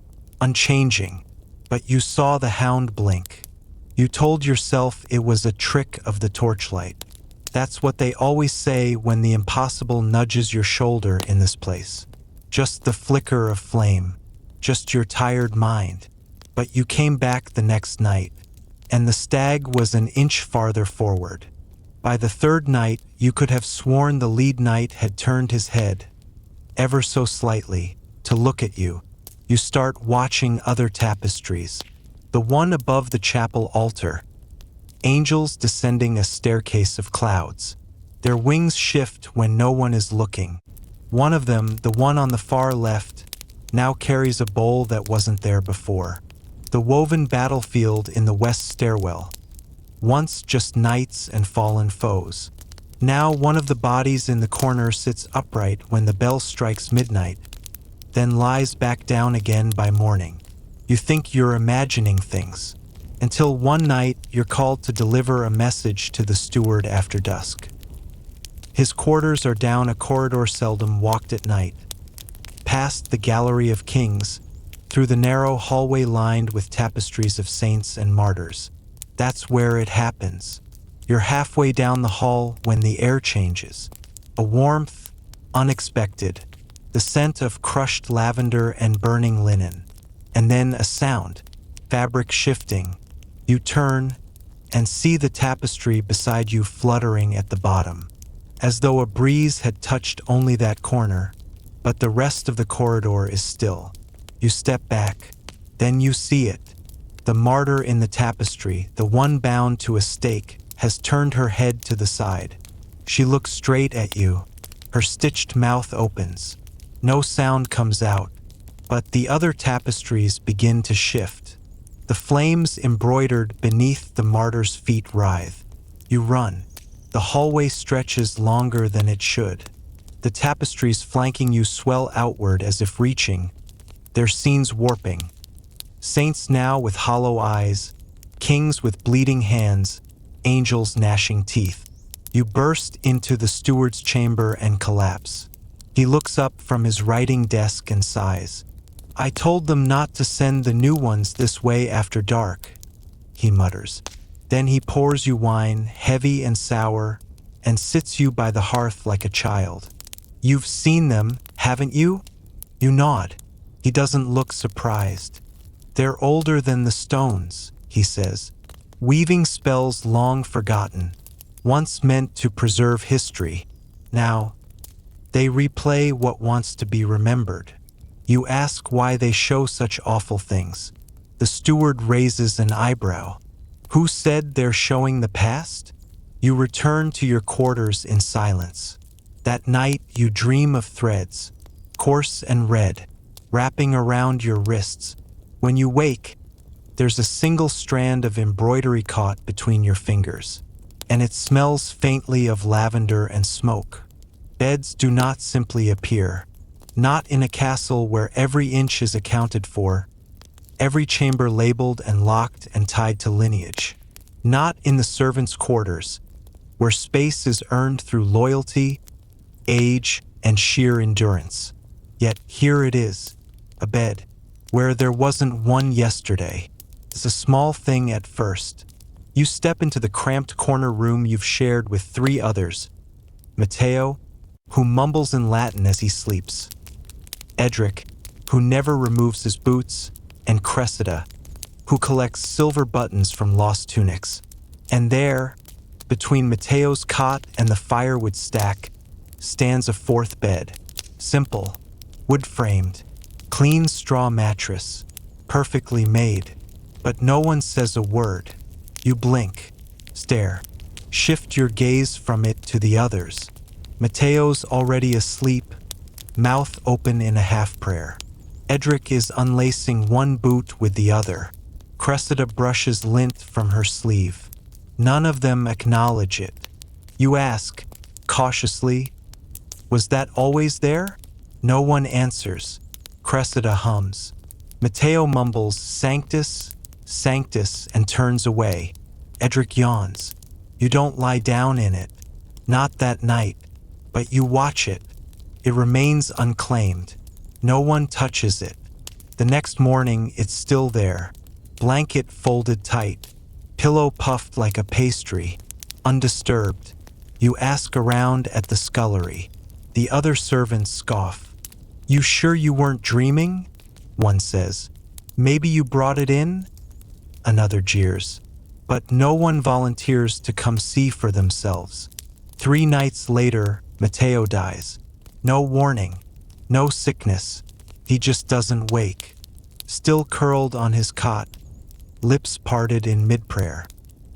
unchanging, but you saw the hound blink. You told yourself it was a trick of the torchlight. That's what they always say when the impossible nudges your shoulder in this place. Just the flicker of flame, just your tired mind. But you came back the next night, and the stag was an inch farther forward. By the third night, you could have sworn the lead knight had turned his head, ever so slightly, to look at you. You start watching other tapestries. The one above the chapel altar. Angels descending a staircase of clouds. Their wings shift when no one is looking. One of them, the one on the far left, now carries a bowl that wasn't there before. The woven battlefield in the west stairwell. Once just knights and fallen foes. Now one of the bodies in the corner sits upright when the bell strikes midnight, then lies back down again by morning. You think you're imagining things, until one night you're called to deliver a message to the steward after dusk. His quarters are down a corridor seldom walked at night, past the gallery of kings, through the narrow hallway lined with tapestries of saints and martyrs. That's where it happens. You're halfway down the hall when the air changes. A warmth, unexpected, the scent of crushed lavender and burning linen. And then a sound, fabric shifting. You turn and see the tapestry beside you fluttering at the bottom, as though a breeze had touched only that corner, but the rest of the corridor is still. You step back, then you see it. The martyr in the tapestry, the one bound to a stake, has turned her head to the side. She looks straight at you. Her stitched mouth opens. No sound comes out, but the other tapestries begin to shift. The flames embroidered beneath the martyr's feet writhe. You run. The hallway stretches longer than it should. The tapestries flanking you swell outward as if reaching, their scenes warping. Saints now with hollow eyes, kings with bleeding hands, angels gnashing teeth. You burst into the steward's chamber and collapse. He looks up from his writing desk and sighs. "I told them not to send the new ones this way after dark," he mutters. Then he pours you wine, heavy and sour, and sits you by the hearth like a child. "You've seen them, haven't you?" You nod. He doesn't look surprised. "They're older than the stones," he says. "Weaving spells long forgotten, once meant to preserve history. Now, they replay what wants to be remembered." You ask why they show such awful things. The steward raises an eyebrow. "Who said they're showing the past?" You return to your quarters in silence. That night you dream of threads, coarse and red, wrapping around your wrists. When you wake, there's a single strand of embroidery caught between your fingers, and it smells faintly of lavender and smoke. Beds do not simply appear. Not in a castle where every inch is accounted for, every chamber labeled and locked and tied to lineage. Not in the servants' quarters, where space is earned through loyalty, age, and sheer endurance. Yet here it is, a bed, where there wasn't one yesterday. It's a small thing at first. You step into the cramped corner room you've shared with 3 others. Matteo, who mumbles in Latin as he sleeps. Edric, who never removes his boots, and Cressida, who collects silver buttons from lost tunics. And there, between Matteo's cot and the firewood stack, stands a 4th bed. Simple, wood-framed, clean straw mattress, perfectly made. But no one says a word. You blink, stare, shift your gaze from it to the others. Matteo's already asleep, mouth open in a half-prayer. Edric is unlacing one boot with the other. Cressida brushes lint from her sleeve. None of them acknowledge it. You ask, cautiously, "Was that always there?" No one answers. Cressida hums. Matteo mumbles, "Sanctus, Sanctus," and turns away. Edric yawns. You don't lie down in it. Not that night. But you watch it. It remains unclaimed. No one touches it. The next morning, it's still there. Blanket folded tight. Pillow puffed like a pastry. Undisturbed. You ask around at the scullery. The other servants scoff. "You sure you weren't dreaming?" one says. "Maybe you brought it in?" Another jeers. But no one volunteers to come see for themselves. 3 nights later, Matteo dies. No warning, no sickness. He just doesn't wake. Still curled on his cot, lips parted in mid-prayer.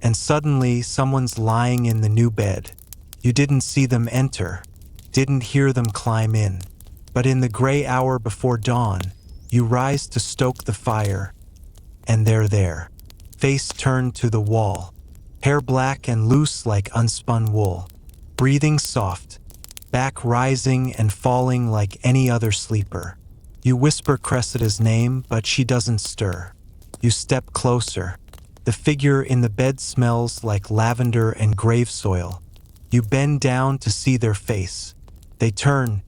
And suddenly, someone's lying in the new bed. You didn't see them enter, didn't hear them climb in. But in the gray hour before dawn, you rise to stoke the fire, and they're there. Face turned to the wall, hair black and loose like unspun wool, breathing soft, back rising and falling like any other sleeper. You whisper Cressida's name, but she doesn't stir. You step closer. The figure in the bed smells like lavender and grave soil. You bend down to see their face. They turn,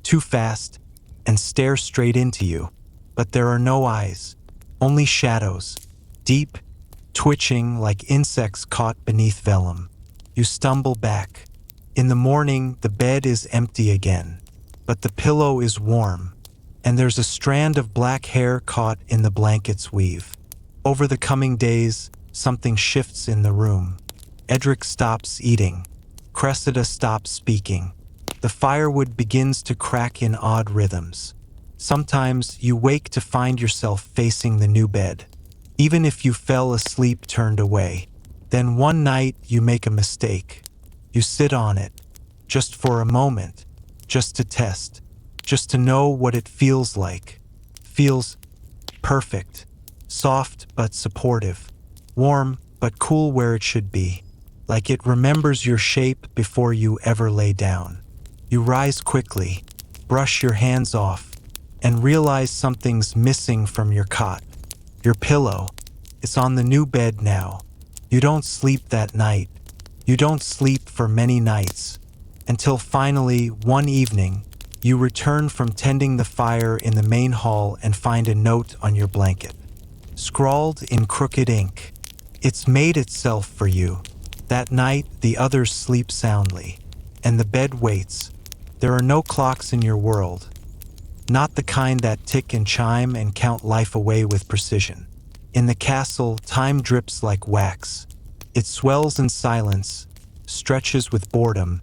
too fast, and stare straight into you. But there are no eyes, only shadows, deep, twitching like insects caught beneath vellum. You stumble back. In the morning, the bed is empty again, but the pillow is warm, and there's a strand of black hair caught in the blanket's weave. Over the coming days, something shifts in the room. Edric stops eating. Cressida stops speaking. The firewood begins to crack in odd rhythms. Sometimes you wake to find yourself facing the new bed, even if you fell asleep turned away. Then one night you make a mistake. You sit on it, just for a moment, just to test, just to know what it feels like. Feels perfect, soft but supportive, warm but cool where it should be, like it remembers your shape before you ever lay down. You rise quickly, brush your hands off, and realize something's missing from your cot. Your pillow. It's on the new bed now. You don't sleep that night. You don't sleep for many nights, until finally, one evening, you return from tending the fire in the main hall and find a note on your blanket. Scrawled in crooked ink. It's made itself for you. That night, the others sleep soundly, and the bed waits. There are no clocks in your world. Not the kind that tick and chime and count life away with precision. In the castle, time drips like wax. It swells in silence, stretches with boredom,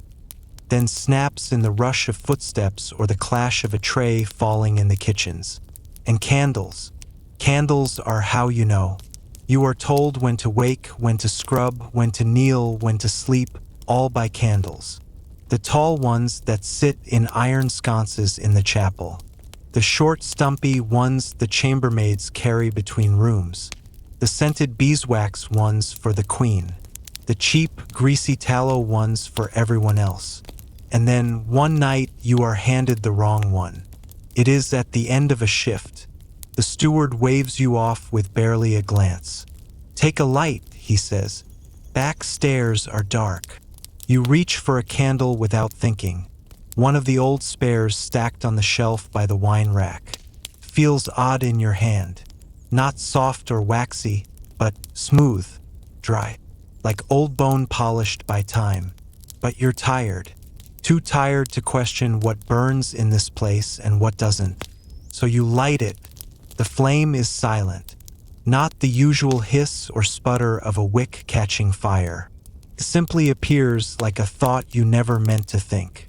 then snaps in the rush of footsteps or the clash of a tray falling in the kitchens. And candles. Candles are how you know. You are told when to wake, when to scrub, when to kneel, when to sleep, all by candles. The tall ones that sit in iron sconces in the chapel. The short, stumpy ones the chambermaids carry between rooms. The scented beeswax ones for the queen. The cheap, greasy tallow ones for everyone else. And then, one night, you are handed the wrong one. It is at the end of a shift. The steward waves you off with barely a glance. "Take a light," he says. "Back stairs are dark." You reach for a candle without thinking. One of the old spares stacked on the shelf by the wine rack. Feels odd in your hand. Not soft or waxy, but smooth, dry, like old bone polished by time. But you're tired. Too tired to question what burns in this place and what doesn't. So you light it. The flame is silent. Not the usual hiss or sputter of a wick catching fire. It simply appears like a thought you never meant to think.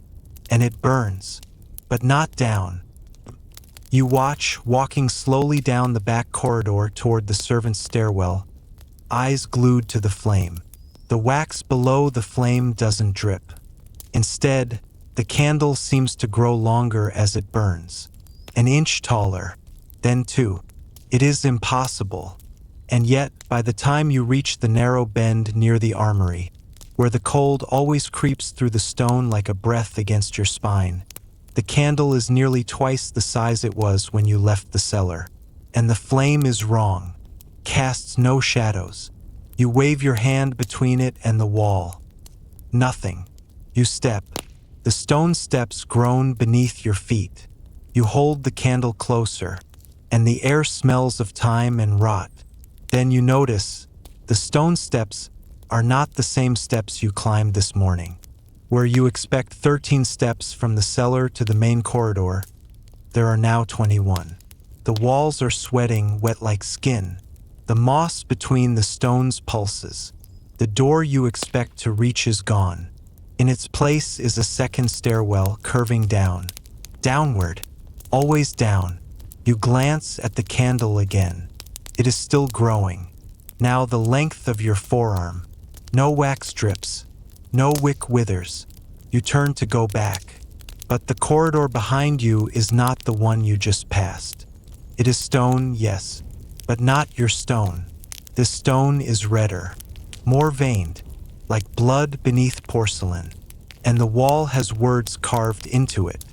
And it burns, but not down. You watch, walking slowly down the back corridor toward the servants' stairwell, eyes glued to the flame. The wax below the flame doesn't drip. Instead, the candle seems to grow longer as it burns. An inch taller, then two. It is impossible. And yet, by the time you reach the narrow bend near the armory, where the cold always creeps through the stone like a breath against your spine, the candle is nearly twice the size it was when you left the cellar. And the flame is wrong, casts no shadows. You wave your hand between it and the wall. Nothing. You step. The stone steps groan beneath your feet. You hold the candle closer, and the air smells of time and rot. Then you notice the stone steps are not the same steps you climbed this morning. Where you expect 13 steps from the cellar to the main corridor, there are now 21. The walls are sweating, wet like skin. The moss between the stones pulses. The door you expect to reach is gone. In its place is a second stairwell curving down. Downward. Always down. You glance at the candle again. It is still growing. Now the length of your forearm. No wax drips. No wick withers. You turn to go back. But the corridor behind you is not the one you just passed. It is stone, yes, but not your stone. This stone is redder, more veined, like blood beneath porcelain. And the wall has words carved into it.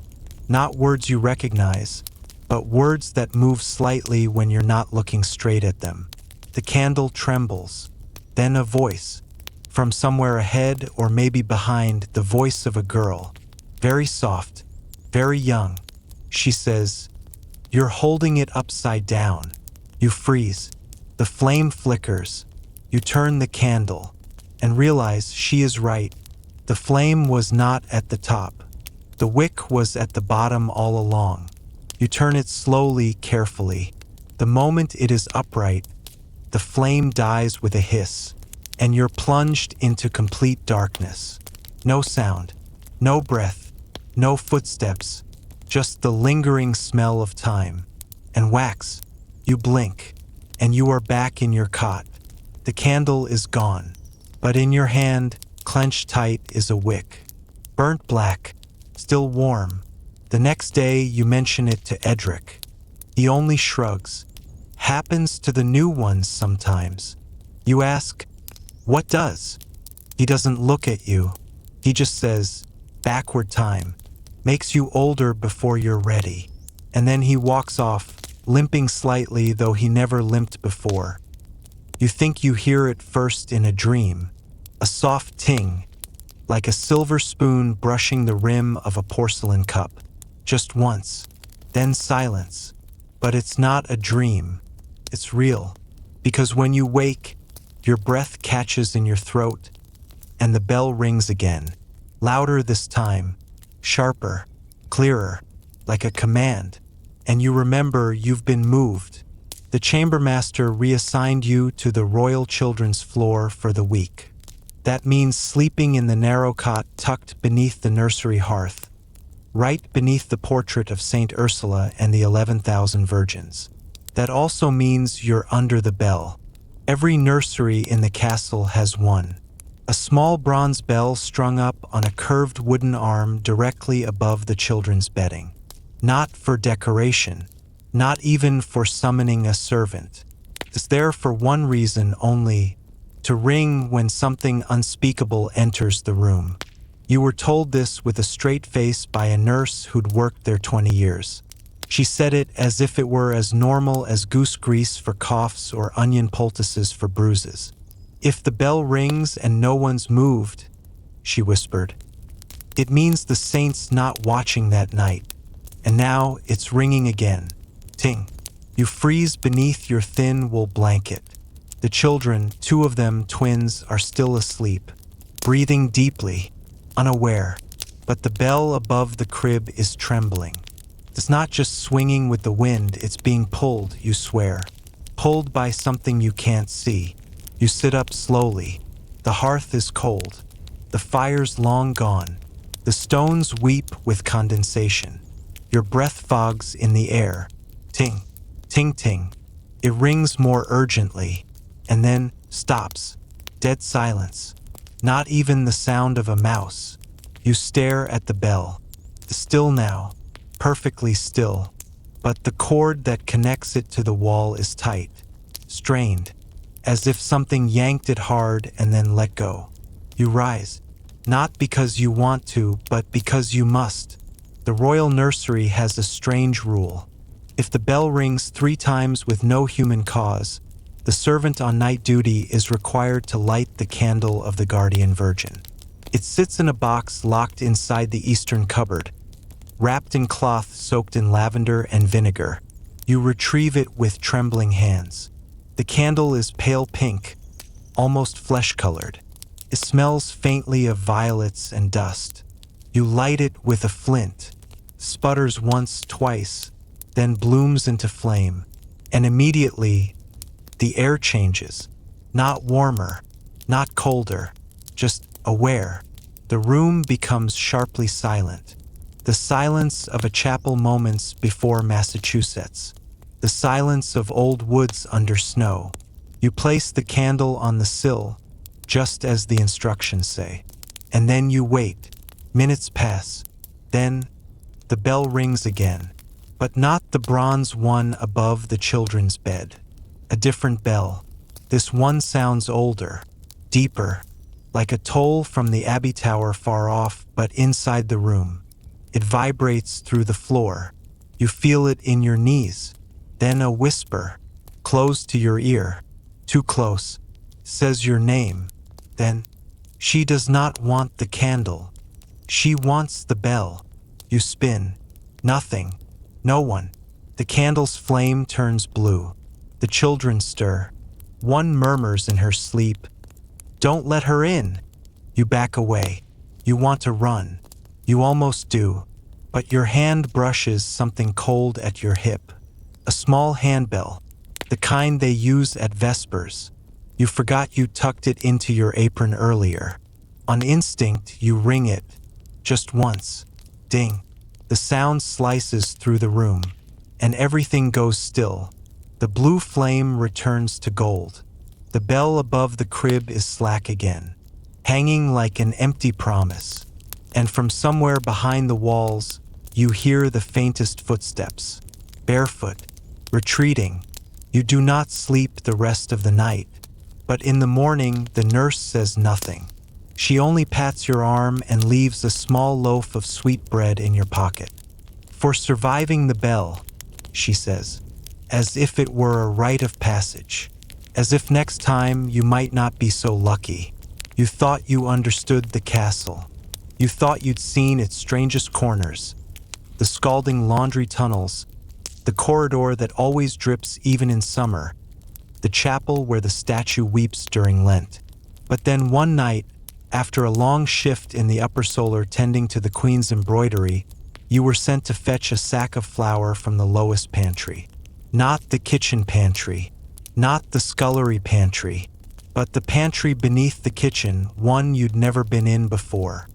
Not words you recognize, but words that move slightly when you're not looking straight at them. The candle trembles. Then a voice. From somewhere ahead or maybe behind, the voice of a girl. Very soft, very young. She says, "You're holding it upside down." You freeze. The flame flickers. You turn the candle and realize she is right. The flame was not at the top. The wick was at the bottom all along. You turn it slowly, carefully. The moment it is upright, the flame dies with a hiss, and you're plunged into complete darkness. No sound, no breath, no footsteps, just the lingering smell of time. And wax. You blink, and you are back in your cot. The candle is gone, but in your hand, clenched tight, is a wick. Burnt black, still warm. The next day, you mention it to Edric. He only shrugs. Happens to the new ones sometimes. You ask, "What does?" He doesn't look at you. He just says, "Backward time. Makes you older before you're ready." And then he walks off, limping slightly, though he never limped before. You think you hear it first in a dream. A soft ting, like a silver spoon brushing the rim of a porcelain cup. Just once. Then silence. But it's not a dream. It's real. Because when you wake, your breath catches in your throat, and the bell rings again. Louder this time. Sharper. Clearer. Like a command. And you remember you've been moved. The chambermaster reassigned you to the royal children's floor for the week. That means sleeping in the narrow cot tucked beneath the nursery hearth, right beneath the portrait of Saint Ursula and the 11,000 virgins. That also means you're under the bell. Every nursery in the castle has one. A small bronze bell strung up on a curved wooden arm directly above the children's bedding. Not for decoration, not even for summoning a servant. It's there for one reason only, to ring when something unspeakable enters the room. You were told this with a straight face by a nurse who'd worked there 20 years. She said it as if it were as normal as goose grease for coughs or onion poultices for bruises. "If the bell rings and no one's moved," she whispered, "it means the saint's not watching that night. And now it's ringing again. Ting." You freeze beneath your thin wool blanket. The children, 2 of them twins, are still asleep, breathing deeply, unaware. But the bell above the crib is trembling. It's not just swinging with the wind, it's being pulled, you swear. Pulled by something you can't see. You sit up slowly. The hearth is cold. The fire's long gone. The stones weep with condensation. Your breath fogs in the air. Ting, ting, ting. It rings more urgently, and then stops. Dead silence. Not even the sound of a mouse. You stare at the bell. Still now. Perfectly still. But the cord that connects it to the wall is tight. Strained. As if something yanked it hard and then let go. You rise. Not because you want to, but because you must. The royal nursery has a strange rule. If the bell rings 3 times with no human cause, the servant on night duty is required to light the candle of the guardian virgin. It sits in a box locked inside the eastern cupboard, wrapped in cloth soaked in lavender and vinegar. You retrieve it with trembling hands. The candle is pale pink, almost flesh-colored. It smells faintly of violets and dust. You light it with a flint, sputters once, twice, then blooms into flame, and immediately the air changes. Not warmer, not colder, just aware. The room becomes sharply silent. The silence of a chapel moments before Massachusetts. The silence of old woods under snow. You place the candle on the sill, just as the instructions say. And then you wait. Minutes pass. Then the bell rings again. But not the bronze one above the children's bed. A different bell. This one sounds older, deeper, like a toll from the Abbey Tower far off, but inside the room. It vibrates through the floor. You feel it in your knees. Then a whisper, close to your ear, too close, says your name. Then, she does not want the candle. She wants the bell. You spin. Nothing. No one. The candle's flame turns blue. The children stir. One murmurs in her sleep, "Don't let her in." You back away. You want to run. You almost do. But your hand brushes something cold at your hip. A small handbell, the kind they use at Vespers. You forgot you tucked it into your apron earlier. On instinct, you ring it. Just once. Ding. The sound slices through the room, and everything goes still. The blue flame returns to gold. The bell above the crib is slack again, hanging like an empty promise. And from somewhere behind the walls, you hear the faintest footsteps. Barefoot, retreating. You do not sleep the rest of the night. But in the morning, the nurse says nothing. She only pats your arm and leaves a small loaf of sweet bread in your pocket. "For surviving the bell," she says, as if it were a rite of passage. As if next time you might not be so lucky. You thought you understood the castle. You thought you'd seen its strangest corners. The scalding laundry tunnels. The corridor that always drips even in summer. The chapel where the statue weeps during Lent. But then one night, after a long shift in the upper solar tending to the Queen's embroidery, you were sent to fetch a sack of flour from the lowest pantry. Not the kitchen pantry, not the scullery pantry, but the pantry beneath the kitchen, one you'd never been in before.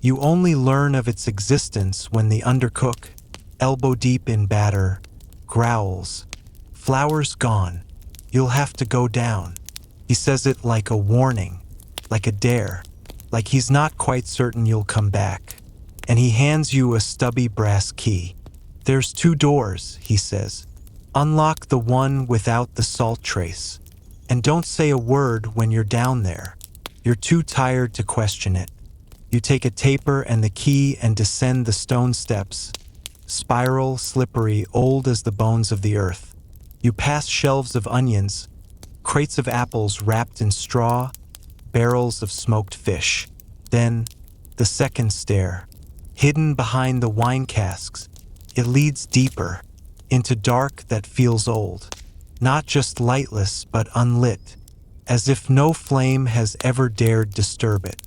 You only learn of its existence when the undercook, elbow deep in batter, growls, "Flour's gone. You'll have to go down." He says it like a warning, like a dare, like he's not quite certain you'll come back. And he hands you a stubby brass key. "There's 2 doors," he says. "Unlock the one without the salt trace. And don't say a word when you're down there. You're too tired to question it." You take a taper and the key and descend the stone steps. spiral, slippery, old as the bones of the earth. You pass shelves of onions, crates of apples wrapped in straw, barrels of smoked fish. Then, the second stair. Hidden behind the wine casks, it leads deeper, into dark that feels old. Not just lightless, but unlit, as if no flame has ever dared disturb it.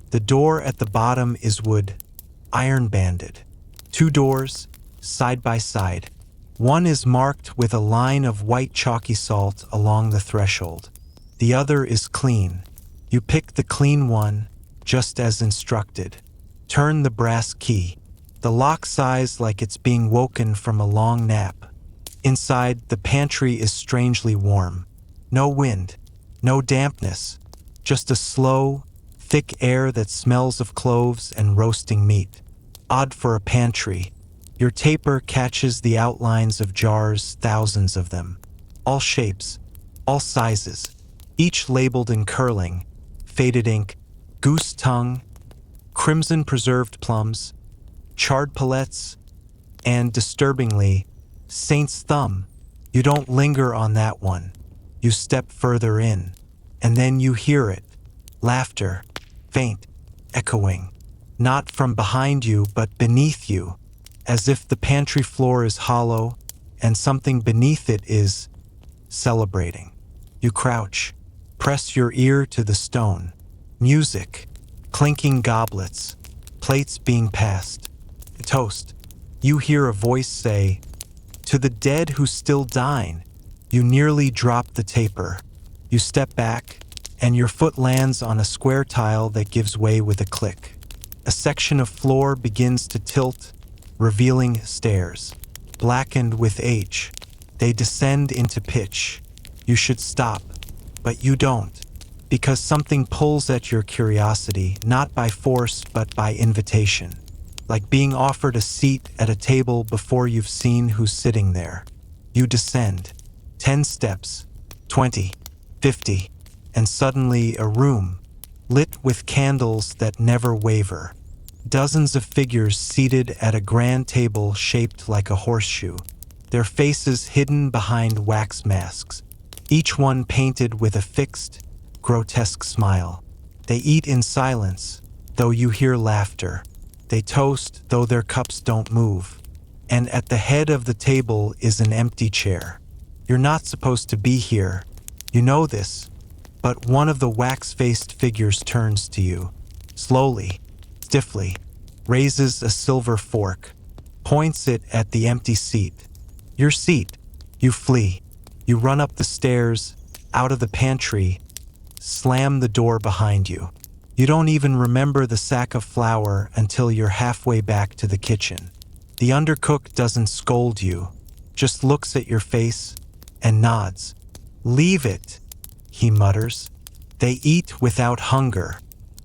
The door at the bottom is wood, iron-banded. 2 doors, side by side. One is marked with a line of white chalky salt along the threshold. The other is clean. You pick the clean one, just as instructed. Turn the brass key. The lock sighs like it's being woken from a long nap. Inside, the pantry is strangely warm. No wind, no dampness, just a slow, thick air that smells of cloves and roasting meat. Odd for a pantry. Your taper catches the outlines of jars, thousands of them. All shapes, all sizes, each labeled in curling, faded ink, goose tongue, crimson preserved plums, charred palettes, and, disturbingly, saint's thumb. You don't linger on that one. You step further in, and then you hear it. Laughter, faint, echoing, not from behind you but beneath you, as if the pantry floor is hollow and something beneath it is celebrating. You crouch, press your ear to the stone. Music, clinking goblets, plates being passed. A toast. You hear a voice say, "To the dead who still dine." You nearly drop the taper. You step back, and your foot lands on a square tile that gives way with a click. A section of floor begins to tilt, revealing stairs. Blackened with age, they descend into pitch. You should stop, but you don't, because something pulls at your curiosity, not by force but by invitation. Like being offered a seat at a table before you've seen who's sitting there. You descend. 10 steps, 20, 50, and suddenly a room, lit with candles that never waver. Dozens of figures seated at a grand table shaped like a horseshoe, their faces hidden behind wax masks, each one painted with a fixed, grotesque smile. They eat in silence, though you hear laughter. They toast, though their cups don't move. And at the head of the table is an empty chair. You're not supposed to be here. You know this. But one of the wax-faced figures turns to you. Slowly, stiffly, raises a silver fork, points it at the empty seat. Your seat. You flee. You run up the stairs, out of the pantry, slam the door behind you. You don't even remember the sack of flour until you're halfway back to the kitchen. The undercook doesn't scold you, just looks at your face and nods. "Leave it," he mutters. They eat without hunger,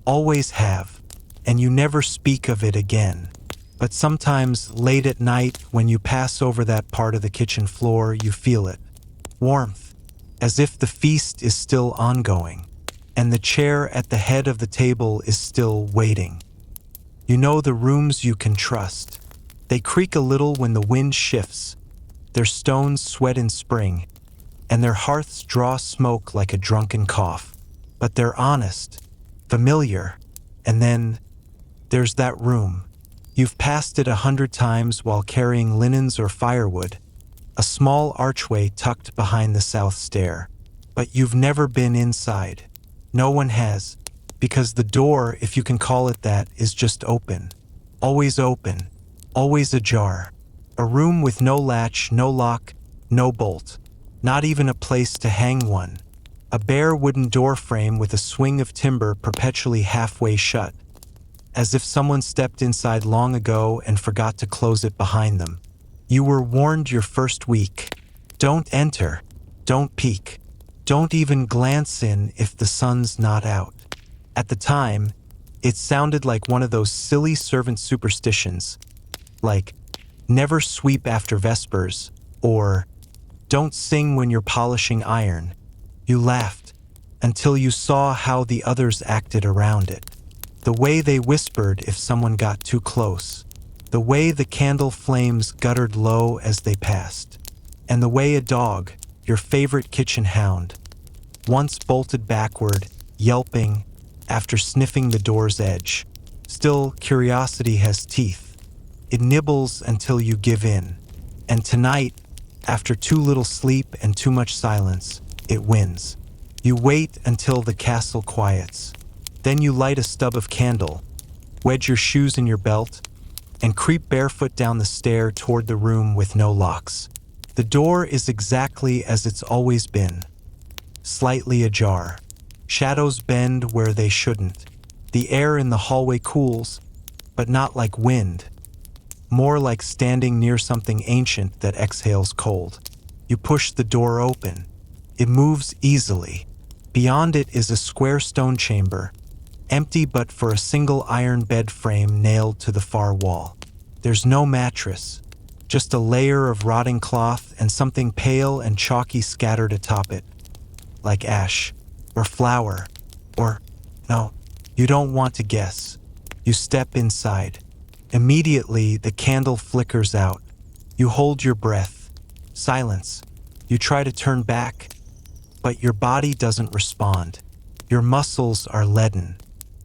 always have, and you never speak of it again. But sometimes late at night when you pass over that part of the kitchen floor, you feel it. Warmth, as if the feast is still ongoing, and the chair at the head of the table is still waiting. You know the rooms you can trust. They creak a little when the wind shifts. Their stones sweat in spring, and their hearths draw smoke like a drunken cough. But they're honest, familiar, and then there's that room. You've passed it 100 times while carrying linens or firewood, a small archway tucked behind the south stair. But you've never been inside. No one has, because the door, if you can call it that, is just open. Always open, always ajar. A room with no latch, no lock, no bolt. Not even a place to hang one. A bare wooden door frame with a swing of timber perpetually halfway shut, as if someone stepped inside long ago and forgot to close it behind them. You were warned your first week. Don't enter. Don't peek. Don't even glance in if the sun's not out. At the time, it sounded like one of those silly servant superstitions, like, never sweep after Vespers, or don't sing when you're polishing iron. You laughed, until you saw how the others acted around it. The way they whispered if someone got too close. The way the candle flames guttered low as they passed. And the way a dog, your favorite kitchen hound, once bolted backward, yelping, after sniffing the door's edge. Still, curiosity has teeth. It nibbles until you give in. And tonight, after too little sleep and too much silence, it wins. You wait until the castle quiets. Then you light a stub of candle, wedge your shoes in your belt, and creep barefoot down the stair toward the room with no locks. The door is exactly as it's always been, slightly ajar. Shadows bend where they shouldn't. The air in the hallway cools, but not like wind, more like standing near something ancient that exhales cold. You push the door open. It moves easily. Beyond it is a square stone chamber, empty but for a single iron bed frame nailed to the far wall. There's no mattress, just a layer of rotting cloth and something pale and chalky scattered atop it, like ash, or flour, or, no, you don't want to guess. You step inside. Immediately, the candle flickers out. You hold your breath. Silence. You try to turn back, but your body doesn't respond. Your muscles are leaden.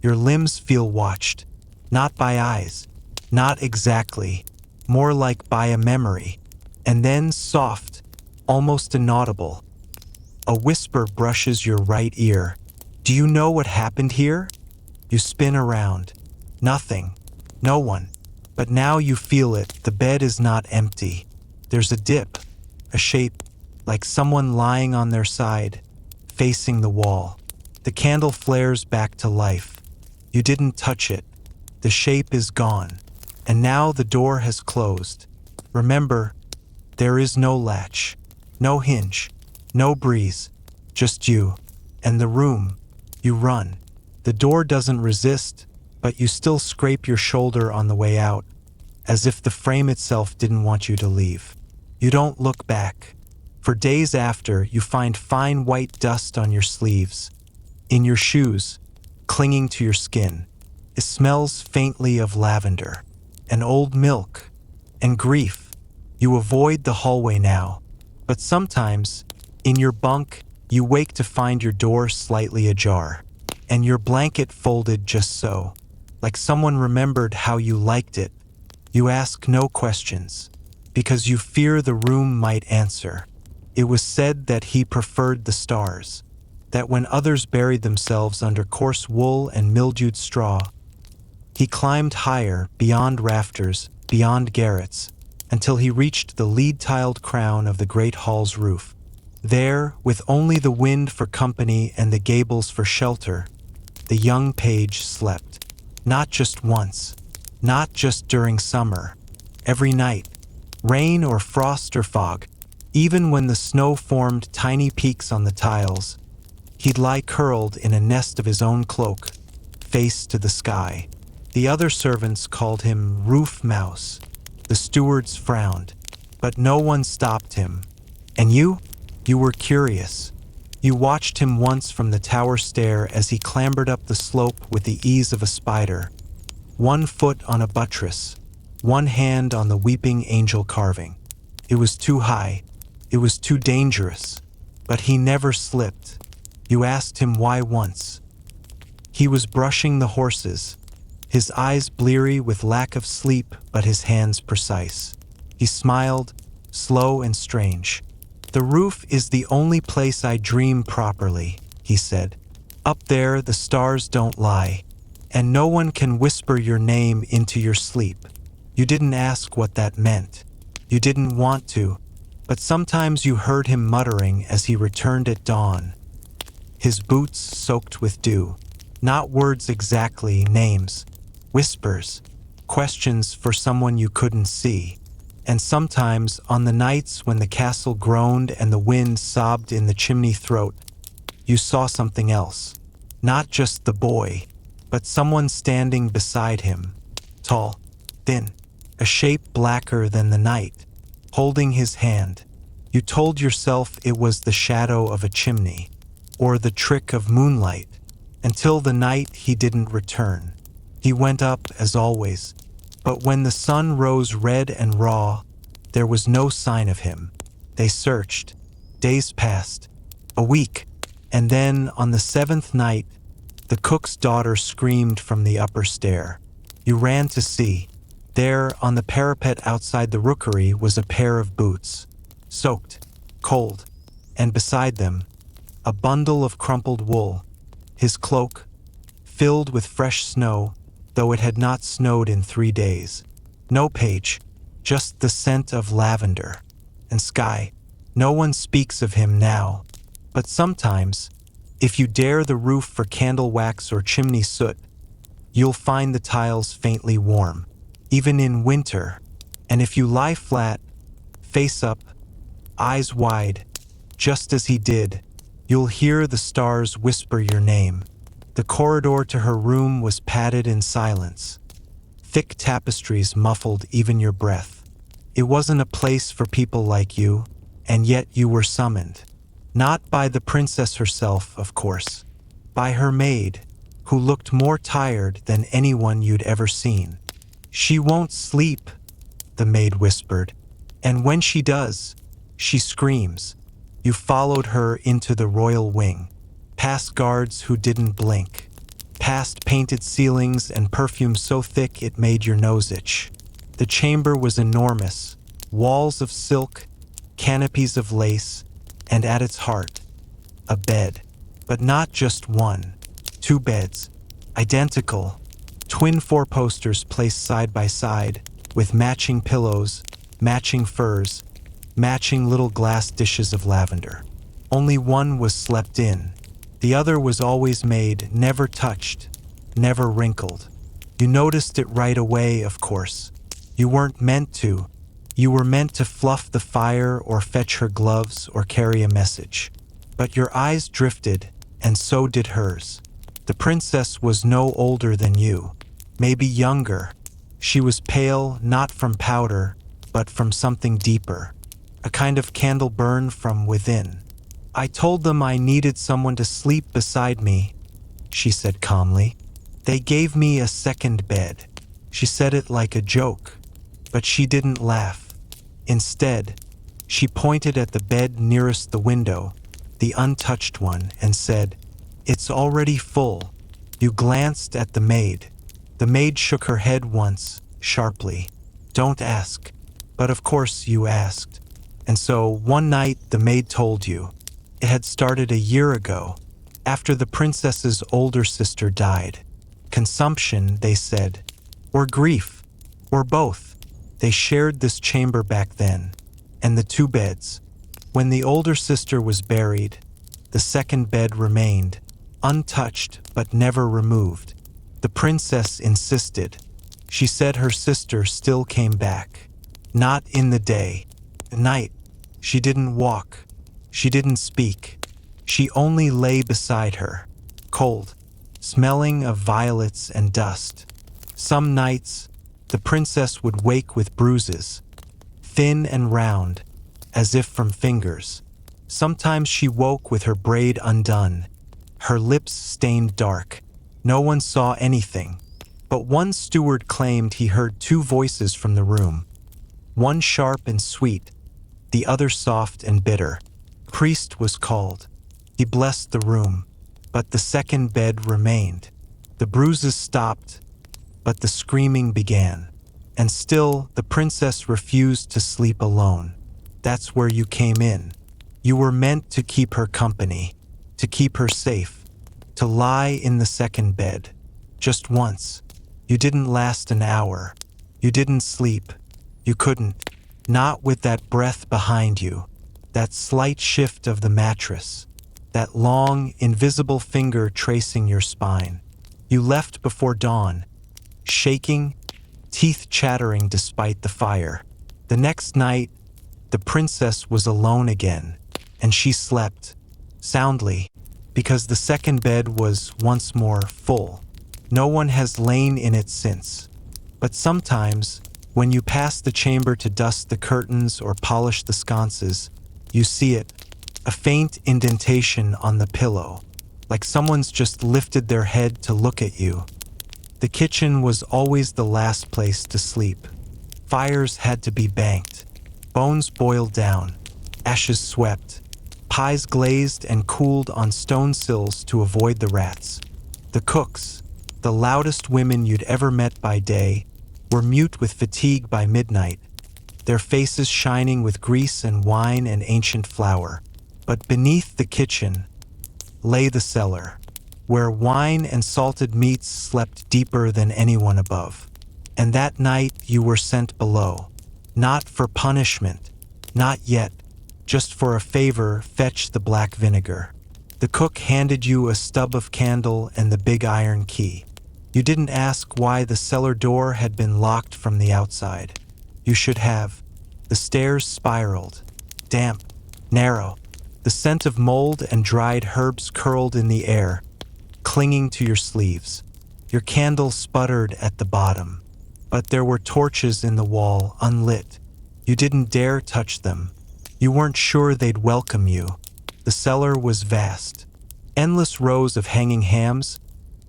Your limbs feel watched. Not by eyes. Not exactly. More like by a memory. And then soft, almost inaudible. A whisper brushes your right ear. Do you know what happened here? You spin around. Nothing. No one. But now you feel it. The bed is not empty. There's a dip. A shape, like someone lying on their side, facing the wall. The candle flares back to life. You didn't touch it. The shape is gone. And now the door has closed. Remember, there is no latch, no hinge, no breeze, just you and the room. You run. The door doesn't resist, but you still scrape your shoulder on the way out, as if the frame itself didn't want you to leave. You don't look back. For days after, you find fine white dust on your sleeves, in your shoes, clinging to your skin. It smells faintly of lavender, and old milk, and grief. You avoid the hallway now, but sometimes, in your bunk, you wake to find your door slightly ajar, and your blanket folded just so, like someone remembered how you liked it. You ask no questions, because you fear the room might answer. It was said that he preferred the stars, that when others buried themselves under coarse wool and mildewed straw, he climbed higher, beyond rafters, beyond garrets, until he reached the lead-tiled crown of the great hall's roof. There, with only the wind for company and the gables for shelter, the young page slept. Not just once, not just during summer, every night, rain or frost or fog, even when the snow formed tiny peaks on the tiles, he'd lie curled in a nest of his own cloak, face to the sky. The other servants called him Roof Mouse. The stewards frowned, but no one stopped him. And you were curious. You watched him once from the tower stair as he clambered up the slope with the ease of a spider, 1 foot on a buttress, 1 hand on the weeping angel carving. It was too high. It was too dangerous. But he never slipped. You asked him why once. He was brushing the horses, his eyes bleary with lack of sleep, but his hands precise. He smiled, slow and strange. The roof is the only place I dream properly, he said. Up there, the stars don't lie, and no one can whisper your name into your sleep. You didn't ask what that meant. You didn't want to, but sometimes you heard him muttering as he returned at dawn, his boots soaked with dew. Not words exactly, names, whispers, questions for someone you couldn't see. And sometimes, on the nights when the castle groaned and the wind sobbed in the chimney throat, you saw something else. Not just the boy, but someone standing beside him, tall, thin, a shape blacker than the night, holding his hand. You told yourself it was the shadow of a chimney, or the trick of moonlight, until the night he didn't return. He went up, as always, But when the sun rose red and raw, there was no sign of him. They searched. Days passed. A week. And then, on the seventh night, the cook's daughter screamed from the upper stair. You ran to see. There, on the parapet outside the rookery, was a pair of boots, soaked, cold, and beside them, a bundle of crumpled wool, his cloak, filled with fresh snow, though it had not snowed in 3 days. No page, just the scent of lavender and sky. No one speaks of him now, but sometimes, if you dare the roof for candle wax or chimney soot, you'll find the tiles faintly warm, even in winter, and if you lie flat, face up, eyes wide, just as he did, you'll hear the stars whisper your name. The corridor to her room was padded in silence. Thick tapestries muffled even your breath. It wasn't a place for people like you, and yet you were summoned. Not by the princess herself, of course. By her maid, who looked more tired than anyone you'd ever seen. She won't sleep, the maid whispered, and when she does, she screams. You followed her into the royal wing, past guards who didn't blink, past painted ceilings and perfume so thick it made your nose itch. The chamber was enormous, walls of silk, canopies of lace, and at its heart, a bed. But not just one. 2 beds, identical, twin four-posters placed side by side, with matching pillows, matching furs, matching little glass dishes of lavender. Only one was slept in. The other was always made, never touched, never wrinkled. You noticed it right away, of course. You weren't meant to. You were meant to fluff the fire or fetch her gloves or carry a message. But your eyes drifted, and so did hers. The princess was no older than you, maybe younger. She was pale, not from powder, but from something deeper, a kind of candle burn from within. I told them I needed someone to sleep beside me, she said calmly. They gave me a second bed. She said it like a joke, but she didn't laugh. Instead, she pointed at the bed nearest the window, the untouched one, and said, "It's already full." You glanced at the maid. The maid shook her head once, sharply. Don't ask. But of course you asked. And so, one night, the maid told you. It had started a year ago, after the princess's older sister died. Consumption, they said, or grief, or both. They shared this chamber back then, and the 2 beds. When the older sister was buried, the second bed remained, untouched but never removed. The princess insisted. She said her sister still came back. Not in the day. At night, she didn't walk. She didn't speak. She only lay beside her, cold, smelling of violets and dust. Some nights, the princess would wake with bruises, thin and round, as if from fingers. Sometimes she woke with her braid undone, her lips stained dark. No one saw anything, but one steward claimed he heard 2 voices from the room, one sharp and sweet, the other soft and bitter. Priest was called. He blessed the room, but the second bed remained. The bruises stopped, but the screaming began. And still, the princess refused to sleep alone. That's where you came in. You were meant to keep her company, to keep her safe, to lie in the second bed. Just once. You didn't last an hour. You didn't sleep. You couldn't. Not with that breath behind you, that slight shift of the mattress, that long, invisible finger tracing your spine. You left before dawn, shaking, teeth chattering despite the fire. The next night, the princess was alone again, and she slept, soundly, because the second bed was once more full. No one has lain in it since. But sometimes, when you pass the chamber to dust the curtains or polish the sconces, you see it, a faint indentation on the pillow, like someone's just lifted their head to look at you. The kitchen was always the last place to sleep. Fires had to be banked, bones boiled down, ashes swept, pies glazed and cooled on stone sills to avoid the rats. The cooks, the loudest women you'd ever met by day, were mute with fatigue by midnight, their faces shining with grease and wine and ancient flour. But beneath the kitchen lay the cellar, where wine and salted meats slept deeper than anyone above. And that night you were sent below, not for punishment, not yet, just for a favor. Fetch the black vinegar. The cook handed you a stub of candle and the big iron key. You didn't ask why the cellar door had been locked from the outside. You should have. The stairs spiraled, damp, narrow. The scent of mold and dried herbs curled in the air, clinging to your sleeves. Your candle sputtered at the bottom, but there were torches in the wall, unlit. You didn't dare touch them. You weren't sure they'd welcome you. The cellar was vast. Endless rows of hanging hams,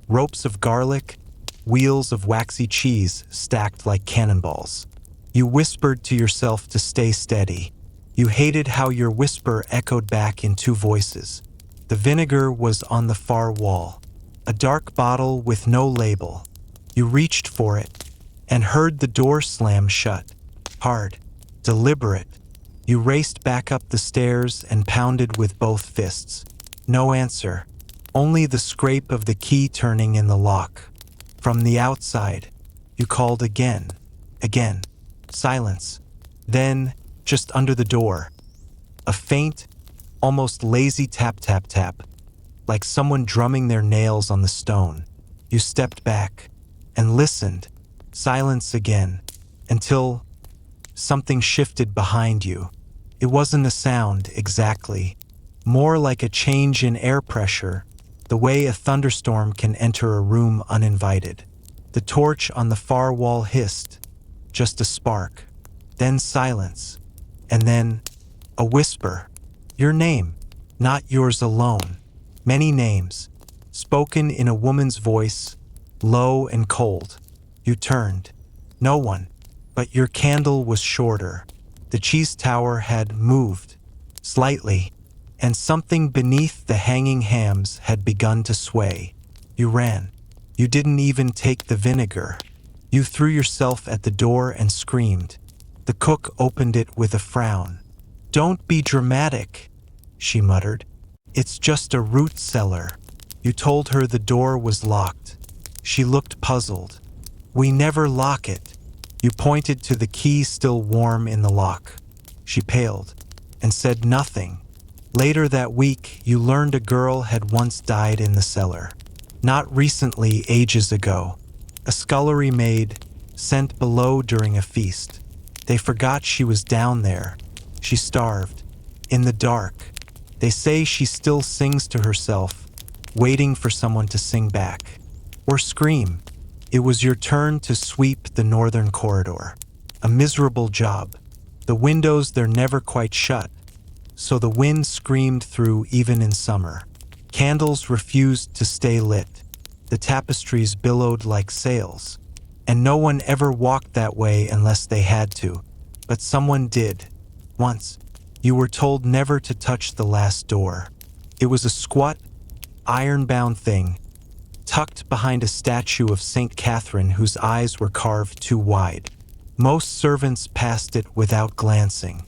ropes of garlic, wheels of waxy cheese stacked like cannonballs. You whispered to yourself to stay steady. You hated how your whisper echoed back in two voices. The vinegar was on the far wall, a dark bottle with no label. You reached for it and heard the door slam shut. Hard, deliberate. You raced back up the stairs and pounded with both fists. No answer, only the scrape of the key turning in the lock. From the outside, you called again. Silence. Then, just under the door, a faint, almost lazy tap tap tap, like someone drumming their nails on the stone. You stepped back and listened. Silence again, until something shifted behind you. It wasn't a sound exactly, more like a change in air pressure, the way a thunderstorm can enter a room uninvited. The torch on the far wall hissed, just a spark, then silence, and then a whisper. Your name, not yours alone. Many names, spoken in a woman's voice, low and cold. You turned. No one, but your candle was shorter. The cheese tower had moved, slightly, and something beneath the hanging hams had begun to sway. You ran. You didn't even take the vinegar. You threw yourself at the door and screamed. The cook opened it with a frown. "Don't be dramatic," she muttered. "It's just a root cellar." You told her the door was locked. She looked puzzled. "We never lock it." You pointed to the key still warm in the lock. She paled and said nothing. Later that week, you learned a girl had once died in the cellar. Not recently, ages ago. A scullery maid, sent below during a feast. They forgot she was down there. She starved, in the dark. They say she still sings to herself, waiting for someone to sing back. Or scream. It was your turn to sweep the northern corridor. A miserable job. The windows, they're never quite shut, so the wind screamed through even in summer. Candles refused to stay lit. The tapestries billowed like sails. And no one ever walked that way unless they had to. But someone did. Once. You were told never to touch the last door. It was a squat, iron-bound thing, tucked behind a statue of St. Catherine whose eyes were carved too wide. Most servants passed it without glancing.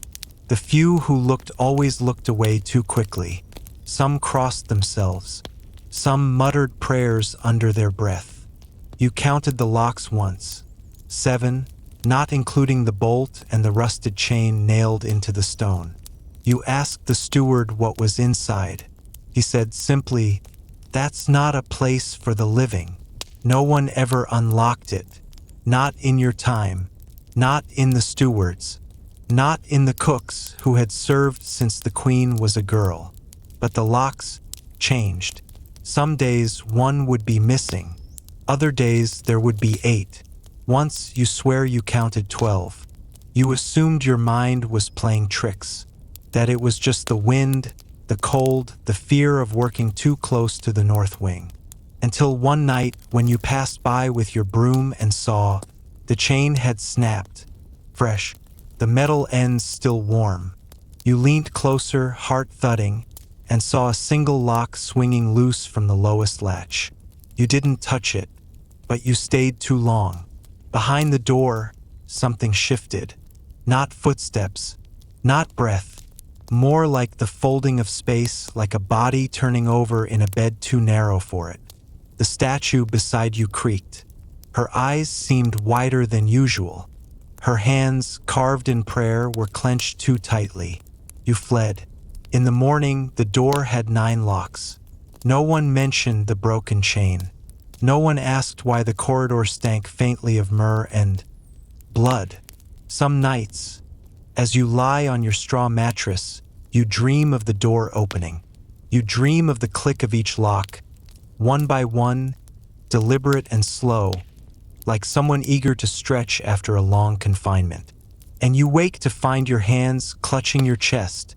The few who looked always looked away too quickly. Some crossed themselves. Some muttered prayers under their breath. You counted the locks once. 7, not including the bolt and the rusted chain nailed into the stone. You asked the steward what was inside. He said simply, "That's not a place for the living." No one ever unlocked it. Not in your time. Not in the stewards. Not in the cooks who had served since the queen was a girl. But the locks changed. Some days one would be missing. Other days there would be 8. Once you swear you counted 12. You assumed your mind was playing tricks. That it was just the wind, the cold, the fear of working too close to the north wing. Until one night when you passed by with your broom and saw the chain had snapped, fresh, the metal ends still warm. You leaned closer, heart thudding, and saw a single lock swinging loose from the lowest latch. You didn't touch it, but you stayed too long. Behind the door, something shifted. Not footsteps, not breath, more like the folding of space, like a body turning over in a bed too narrow for it. The statue beside you creaked. Her eyes seemed wider than usual. Her hands, carved in prayer, were clenched too tightly. You fled. In the morning, the door had 9 locks. No one mentioned the broken chain. No one asked why the corridor stank faintly of myrrh and blood. Some nights, as you lie on your straw mattress, you dream of the door opening. You dream of the click of each lock, one by one, deliberate and slow, like someone eager to stretch after a long confinement. And you wake to find your hands clutching your chest,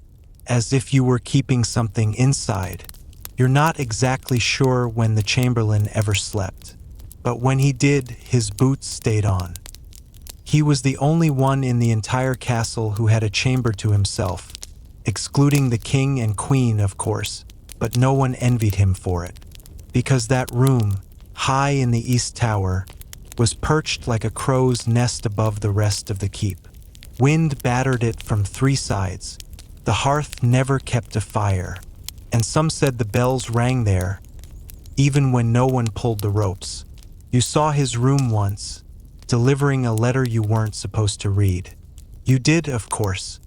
as if you were keeping something inside. You're not exactly sure when the Chamberlain ever slept, but when he did, his boots stayed on. He was the only one in the entire castle who had a chamber to himself, excluding the king and queen, of course, but no one envied him for it, because that room, high in the east tower, was perched like a crow's nest above the rest of the keep. Wind battered it from 3 sides. The hearth never kept a fire, and some said the bells rang there, even when no one pulled the ropes. You saw his room once, delivering a letter you weren't supposed to read. You did, of course,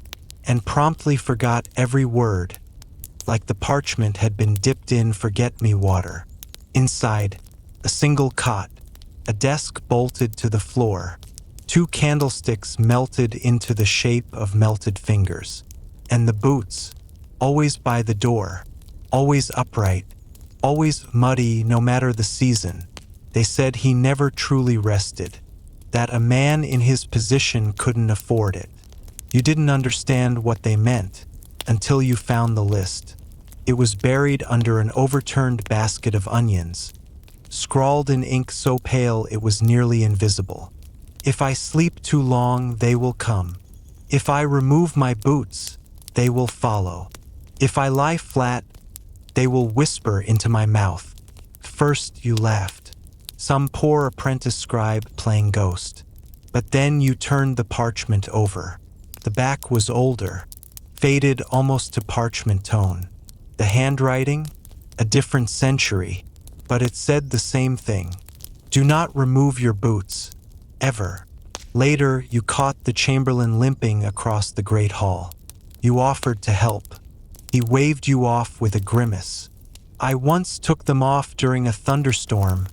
and promptly forgot every word, like the parchment had been dipped in forget-me-water. Inside, a single cot, a desk bolted to the floor, 2 candlesticks melted into the shape of melted fingers, and the boots, always by the door, always upright, always muddy no matter the season. They said he never truly rested, that a man in his position couldn't afford it. You didn't understand what they meant until you found the list. It was buried under an overturned basket of onions, scrawled in ink so pale it was nearly invisible. If I sleep too long, they will come. If I remove my boots, they will follow. If I lie flat, they will whisper into my mouth. First you laughed, some poor apprentice scribe playing ghost. But then you turned the parchment over. The back was older, faded almost to parchment tone. The handwriting, a different century, but it said the same thing. Do not remove your boots, ever. Later, you caught the Chamberlain limping across the great hall. You offered to help. He waved you off with a grimace. I once took them off during a thunderstorm,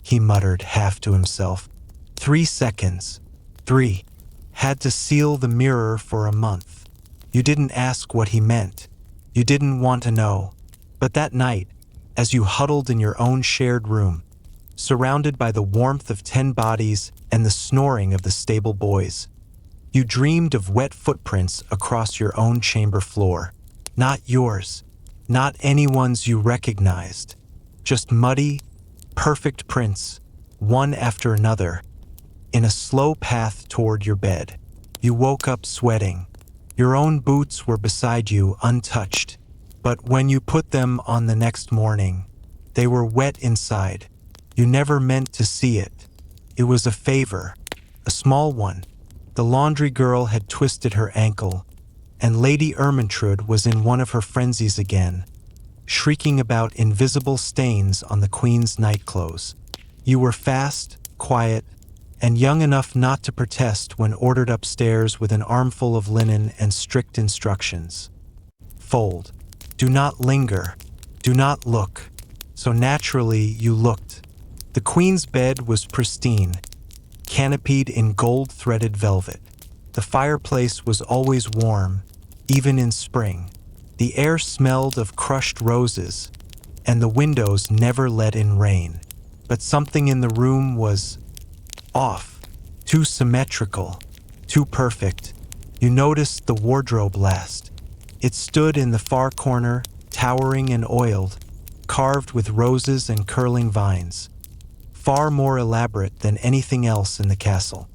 he muttered half to himself. 3 seconds. 3. Had to seal the mirror for a month. You didn't ask what he meant. You didn't want to know. But that night, as you huddled in your own shared room, surrounded by the warmth of 10 bodies and the snoring of the stable boys, you dreamed of wet footprints across your own chamber floor. Not yours, not anyone's you recognized, just muddy, perfect prints, one after another, in a slow path toward your bed. You woke up sweating. Your own boots were beside you, untouched, but when you put them on the next morning, they were wet inside. You never meant to see it. It was a favor, a small one. The laundry girl had twisted her ankle, and Lady Ermintrude was in one of her frenzies again, shrieking about invisible stains on the Queen's nightclothes. You were fast, quiet, and young enough not to protest when ordered upstairs with an armful of linen and strict instructions. Fold. Do not linger. Do not look. So naturally you looked. The Queen's bed was pristine, canopied in gold-threaded velvet. The fireplace was always warm, even in spring. The air smelled of crushed roses, and the windows never let in rain. But something in the room was off, too symmetrical, too perfect. You noticed the wardrobe last. It stood in the far corner, towering and oiled, carved with roses and curling vines, far more elaborate than anything else in the castle.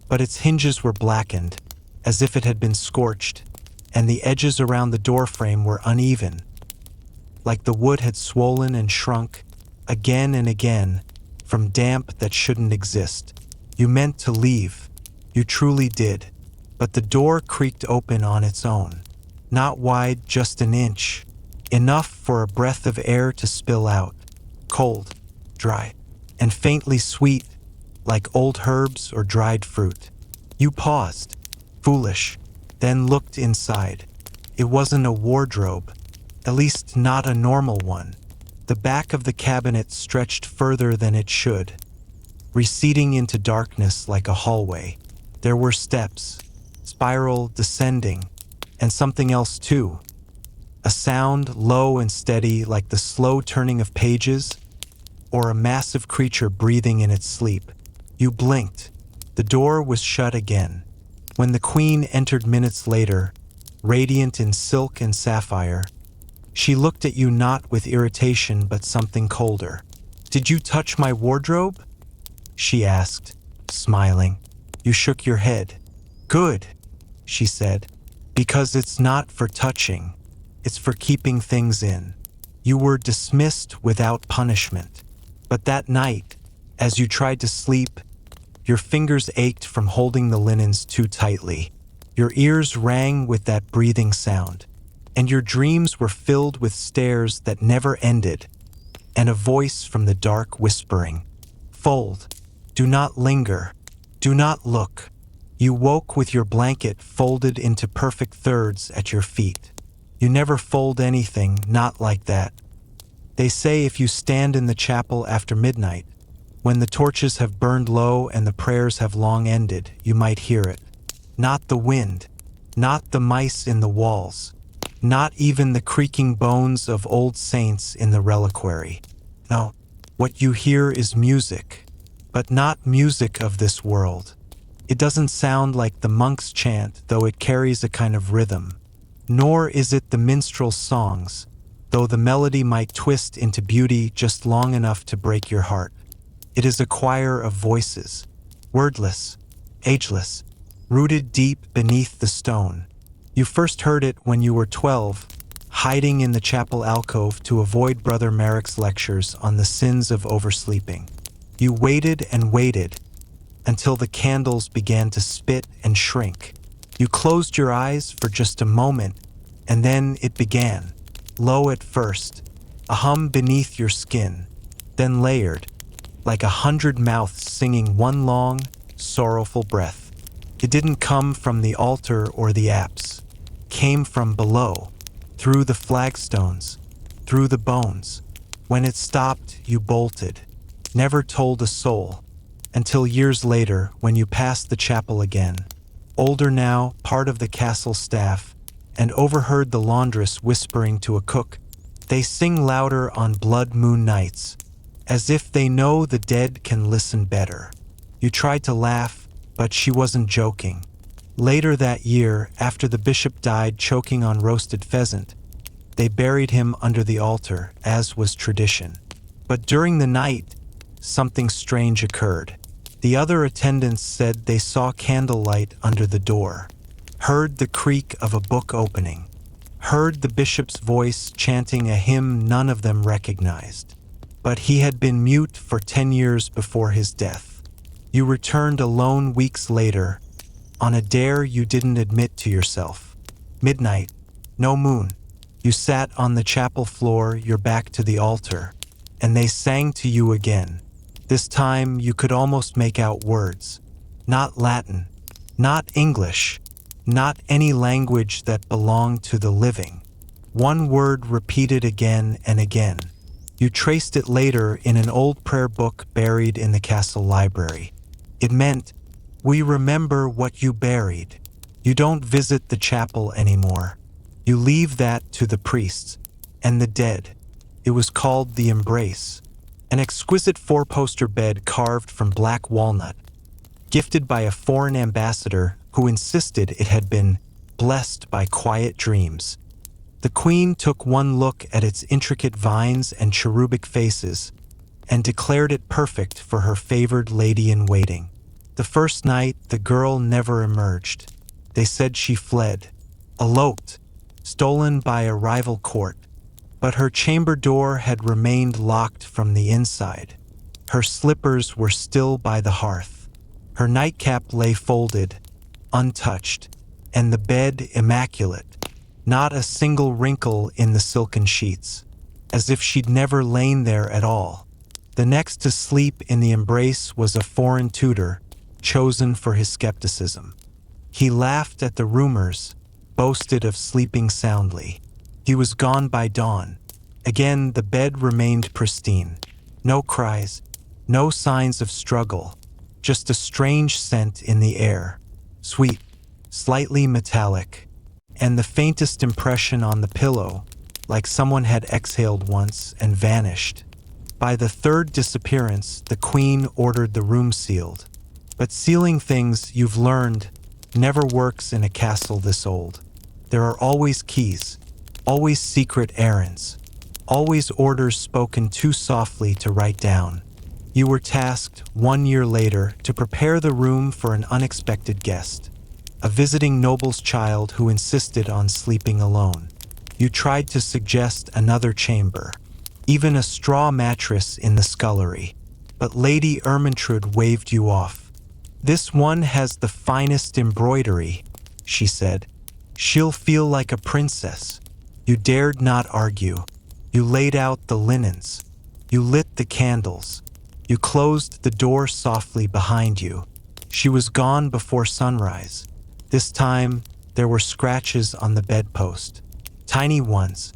But its hinges were blackened, as if it had been scorched, and the edges around the doorframe were uneven, like the wood had swollen and shrunk again and again from damp that shouldn't exist. You meant to leave. You truly did. But the door creaked open on its own. Not wide, just an inch. Enough for a breath of air to spill out. Cold, dry, and faintly sweet, like old herbs or dried fruit. You paused, foolish, then looked inside. It wasn't a wardrobe, at least not a normal one. The back of the cabinet stretched further than it should, receding into darkness like a hallway. There were steps, spiral descending, and something else too. A sound low and steady like the slow turning of pages, or a massive creature breathing in its sleep. You blinked. The door was shut again. When the queen entered minutes later, radiant in silk and sapphire, she looked at you not with irritation but something colder. "Did you touch my wardrobe?" she asked, smiling. You shook your head. "Good," she said, "because it's not for touching. It's for keeping things in." You were dismissed without punishment. But that night, as you tried to sleep, your fingers ached from holding the linens too tightly. Your ears rang with that breathing sound, and your dreams were filled with stares that never ended, and a voice from the dark whispering, "Fold. Do not linger. Do not look." You woke with your blanket folded into perfect thirds at your feet. You never fold anything, not like that. They say if you stand in the chapel after midnight, when the torches have burned low and the prayers have long ended, you might hear it. Not the wind, not the mice in the walls, not even the creaking bones of old saints in the reliquary. No, what you hear is music, but not music of this world. It doesn't sound like the monk's chant, though it carries a kind of rhythm. Nor is it the minstrel's songs, though the melody might twist into beauty just long enough to break your heart. It is a choir of voices, wordless, ageless, rooted deep beneath the stone. You first heard it when you were 12, hiding in the chapel alcove to avoid Brother Merrick's lectures on the sins of oversleeping. You waited and waited until the candles began to spit and shrink. You closed your eyes for just a moment, and then it began, low at first, a hum beneath your skin, then layered, like 100 mouths singing one long, sorrowful breath. It didn't come from the altar or the apse. Came from below, through the flagstones, through the bones. When it stopped, you bolted, never told a soul, until years later when you passed the chapel again, older now, part of the castle staff, and overheard the laundress whispering to a cook, "They sing louder on blood moon nights, as if they know the dead can listen better." You tried to laugh, but she wasn't joking. Later that year, after the bishop died choking on roasted pheasant, they buried him under the altar, as was tradition. But during the night, something strange occurred. The other attendants said they saw candlelight under the door, heard the creak of a book opening, heard the bishop's voice chanting a hymn none of them recognized. But he had been mute for 10 years before his death. You returned alone weeks later, on a dare you didn't admit to yourself. Midnight, no moon. You sat on the chapel floor, your back to the altar, and they sang to you again. This time you could almost make out words. Not Latin, not English, not any language that belonged to the living. One word repeated again and again. You traced it later in an old prayer book buried in the castle library. It meant, "We remember what you buried." You don't visit the chapel anymore. You leave that to the priests and the dead. It was called the Embrace, an exquisite four-poster bed carved from black walnut, gifted by a foreign ambassador who insisted it had been blessed by quiet dreams. The queen took one look at its intricate vines and cherubic faces and declared it perfect for her favored lady-in-waiting. The first night, the girl never emerged. They said she fled, eloped, stolen by a rival court. But her chamber door had remained locked from the inside. Her slippers were still by the hearth. Her nightcap lay folded, untouched, and the bed immaculate. Not a single wrinkle in the silken sheets, as if she'd never lain there at all. The next to sleep in the embrace was a foreign tutor, chosen for his skepticism. He laughed at the rumors, boasted of sleeping soundly. He was gone by dawn. Again, the bed remained pristine. No cries, no signs of struggle, just a strange scent in the air, sweet, slightly metallic, and the faintest impression on the pillow, like someone had exhaled once and vanished. By the third disappearance, the queen ordered the room sealed. But sealing things, you've learned, never works in a castle this old. There are always keys, always secret errands, always orders spoken too softly to write down. You were tasked, 1 year later, to prepare the room for an unexpected guest, a visiting noble's child who insisted on sleeping alone. You tried to suggest another chamber, even a straw mattress in the scullery, but Lady Ermintrude waved you off. "This one has the finest embroidery," she said. "She'll feel like a princess." You dared not argue. You laid out the linens. You lit the candles. You closed the door softly behind you. She was gone before sunrise. This time, there were scratches on the bedpost, tiny ones,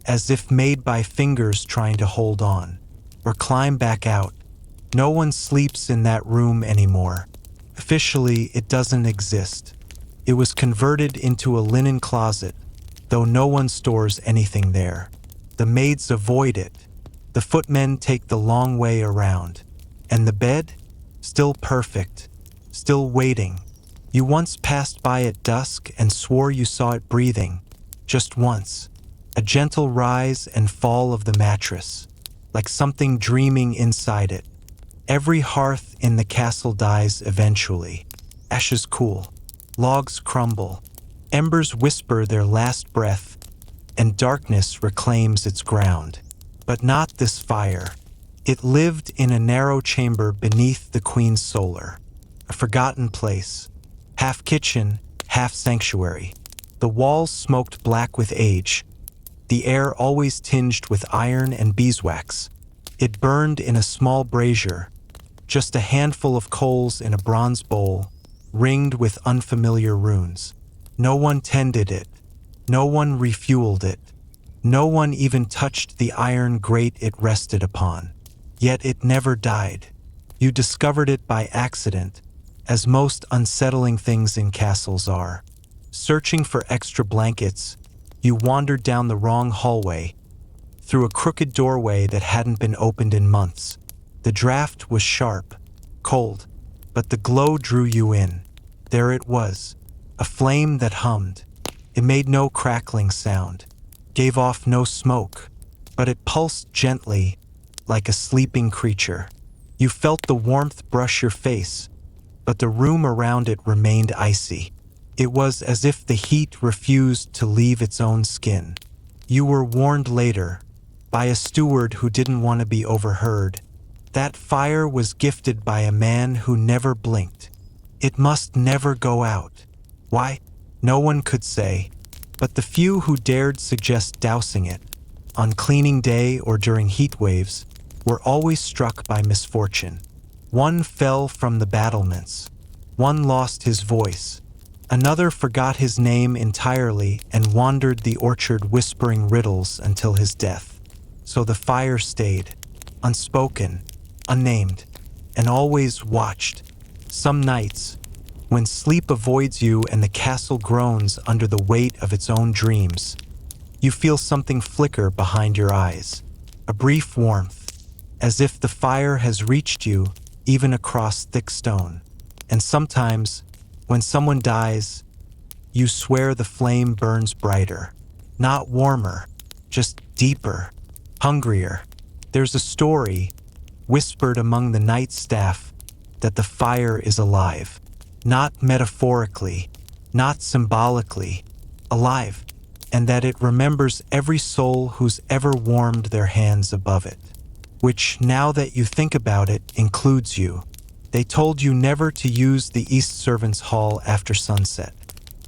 as if made by fingers trying to hold on, or climb back out. No one sleeps in that room anymore. Officially, it doesn't exist. It was converted into a linen closet, though no one stores anything there. The maids avoid it. The footmen take the long way around. And the bed? Still perfect, still waiting. You once passed by at dusk and swore you saw it breathing. Just once. A gentle rise and fall of the mattress, like something dreaming inside it. Every hearth in the castle dies eventually. Ashes cool. Logs crumble. Embers whisper their last breath, and darkness reclaims its ground. But not this fire. It lived in a narrow chamber beneath the queen's solar, a forgotten place, half kitchen, half sanctuary. The walls smoked black with age, the air always tinged with iron and beeswax. It burned in a small brazier, just a handful of coals in a bronze bowl, ringed with unfamiliar runes. No one tended it. No one refueled it. No one even touched the iron grate it rested upon. Yet it never died. You discovered it by accident, as most unsettling things in castles are. Searching for extra blankets, you wandered down the wrong hallway, through a crooked doorway that hadn't been opened in months. The draft was sharp, cold, but the glow drew you in. There it was, a flame that hummed. It made no crackling sound, gave off no smoke, but it pulsed gently, like a sleeping creature. You felt the warmth brush your face, but the room around it remained icy. It was as if the heat refused to leave its own skin. You were warned later, by a steward who didn't want to be overheard. That fire was gifted by a man who never blinked. It must never go out. Why? No one could say, but the few who dared suggest dousing it, on cleaning day or during heat waves, were always struck by misfortune. One fell from the battlements. One lost his voice. Another forgot his name entirely and wandered the orchard whispering riddles until his death. So the fire stayed, unspoken, unnamed, and always watched. Some nights, when sleep avoids you and the castle groans under the weight of its own dreams, you feel something flicker behind your eyes, a brief warmth, as if the fire has reached you even across thick stone. And sometimes, when someone dies, you swear the flame burns brighter. Not warmer, just deeper, hungrier. There's a story, whispered among the night staff, that the fire is alive. Not metaphorically, not symbolically, alive, and that it remembers every soul who's ever warmed their hands above it. Which, now that you think about it, includes you. They told you never to use the East Servants' Hall after sunset.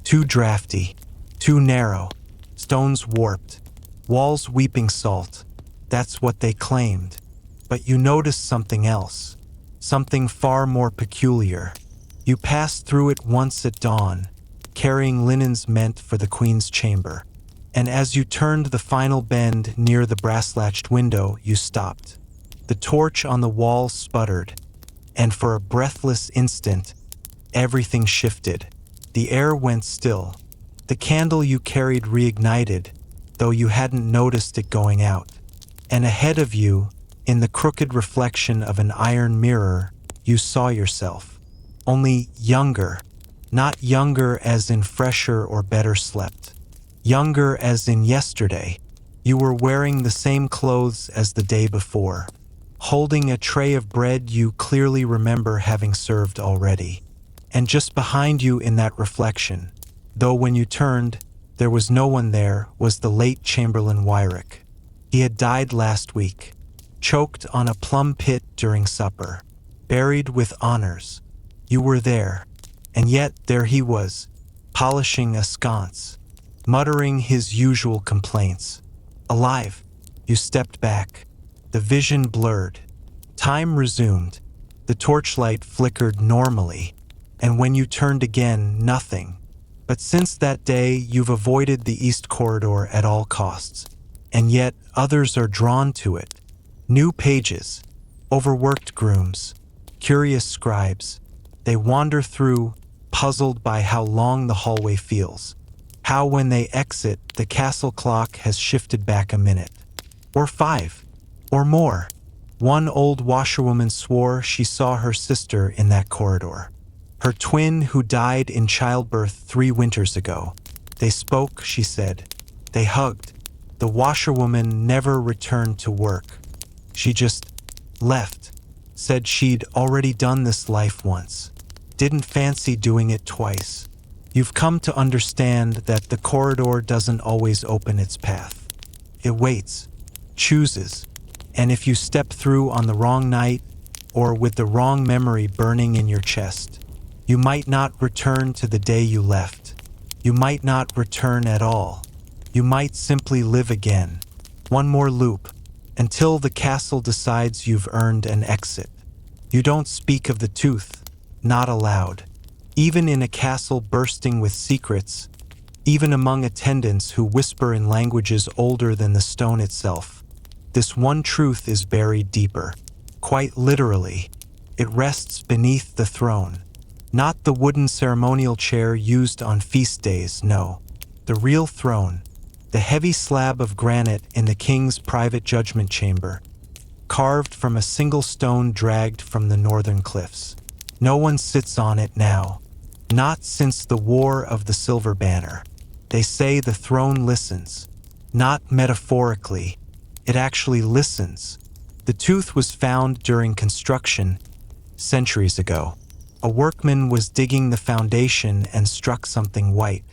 Too drafty, too narrow, stones warped, walls weeping salt. That's what they claimed. But you noticed something else, something far more peculiar. You passed through it once at dawn, carrying linens meant for the Queen's chamber. And as you turned the final bend near the brass-latched window, you stopped. The torch on the wall sputtered, and for a breathless instant, everything shifted. The air went still. The candle you carried reignited, though you hadn't noticed it going out. And ahead of you, in the crooked reflection of an iron mirror, you saw yourself. Only younger. Not younger as in fresher or better slept. Younger as in yesterday. You were wearing the same clothes as the day before, holding a tray of bread you clearly remember having served already. And just behind you in that reflection, though when you turned, there was no one there, was the late Chamberlain Wyrick. He had died last week, choked on a plum pit during supper, buried with honors. You were there, and yet there he was, polishing a sconce, muttering his usual complaints. Alive. You stepped back. The vision blurred. Time resumed. The torchlight flickered normally, and when you turned again, nothing. But since that day, you've avoided the East Corridor at all costs, and yet others are drawn to it. New pages, overworked grooms, curious scribes. They wander through, puzzled by how long the hallway feels. How when they exit, the castle clock has shifted back a minute. Or 5. Or more. One old washerwoman swore she saw her sister in that corridor. Her twin who died in childbirth 3 winters ago. They spoke, she said. They hugged. The washerwoman never returned to work. She just left. Said she'd already done this life once. Didn't fancy doing it twice. You've come to understand that the corridor doesn't always open its path. It waits, chooses, and if you step through on the wrong night or with the wrong memory burning in your chest, you might not return to the day you left. You might not return at all. You might simply live again. One more loop, until the castle decides you've earned an exit. You don't speak of the tooth, not aloud. Even in a castle bursting with secrets, even among attendants who whisper in languages older than the stone itself, this one truth is buried deeper. Quite literally, it rests beneath the throne. Not the wooden ceremonial chair used on feast days, no. The real throne, the heavy slab of granite in the king's private judgment chamber, carved from a single stone dragged from the northern cliffs. No one sits on it now. Not since the War of the Silver Banner. They say the throne listens. Not metaphorically. It actually listens. The tooth was found during construction centuries ago. A workman was digging the foundation and struck something white.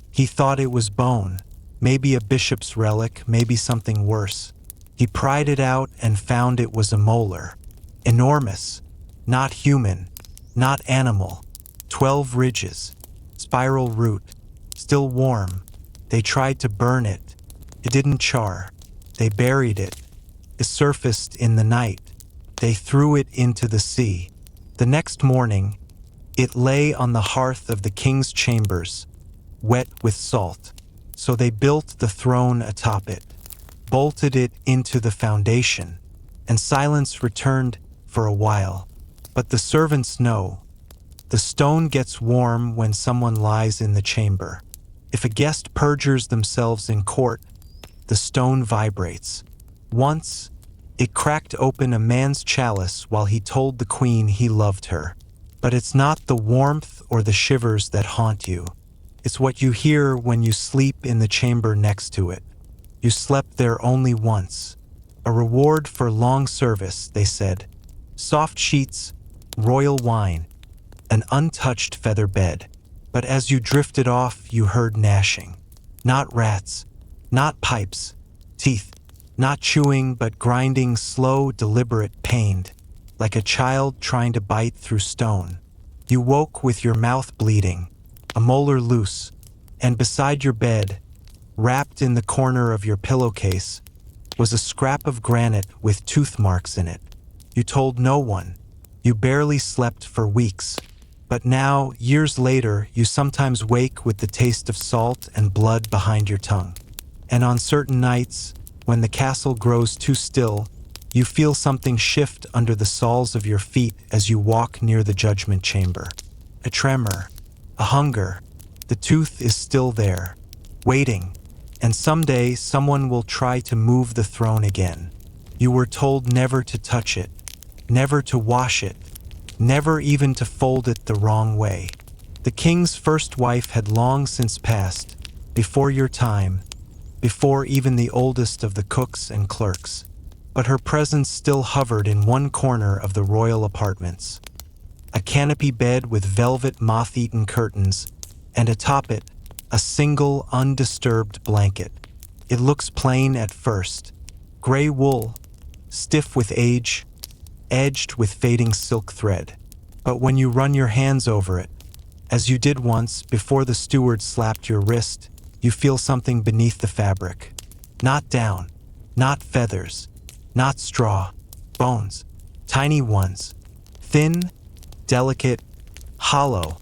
He thought it was bone, maybe a bishop's relic, maybe something worse. He pried it out and found it was a molar. Enormous. Not human. Not animal. 12 ridges. Spiral root. Still warm. They tried to burn it. It didn't char. They buried it. It surfaced in the night. They threw it into the sea. The next morning, it lay on the hearth of the king's chambers, wet with salt. So they built the throne atop it, bolted it into the foundation, and silence returned for a while. But the servants know. The stone gets warm when someone lies in the chamber. If a guest perjures themselves in court, the stone vibrates. Once, it cracked open a man's chalice while he told the queen he loved her. But it's not the warmth or the shivers that haunt you. It's what you hear when you sleep in the chamber next to it. You slept there only once. A reward for long service, they said. Soft sheets, royal wine, an untouched feather bed. But as you drifted off, you heard gnashing. Not rats, not pipes, teeth, not chewing, but grinding, slow, deliberate, pained, like a child trying to bite through stone. You woke with your mouth bleeding, a molar loose, and beside your bed, wrapped in the corner of your pillowcase, was a scrap of granite with tooth marks in it. You told no one. You barely slept for weeks. But now, years later, you sometimes wake with the taste of salt and blood behind your tongue. And on certain nights, when the castle grows too still, you feel something shift under the soles of your feet as you walk near the judgment chamber. A tremor, a hunger. The tooth is still there, waiting, and someday someone will try to move the throne again. You were told never to touch it, never to wash it, never even to fold it the wrong way. The king's first wife had long since passed, before your time, before even the oldest of the cooks and clerks. But her presence still hovered in one corner of the royal apartments. A canopy bed with velvet moth-eaten curtains, and atop it, a single undisturbed blanket. It looks plain at first. Gray wool, stiff with age, edged with fading silk thread. But when you run your hands over it, as you did once before the steward slapped your wrist, you feel something beneath the fabric. Not down, not feathers, not straw, bones, tiny ones, thin, delicate, hollow,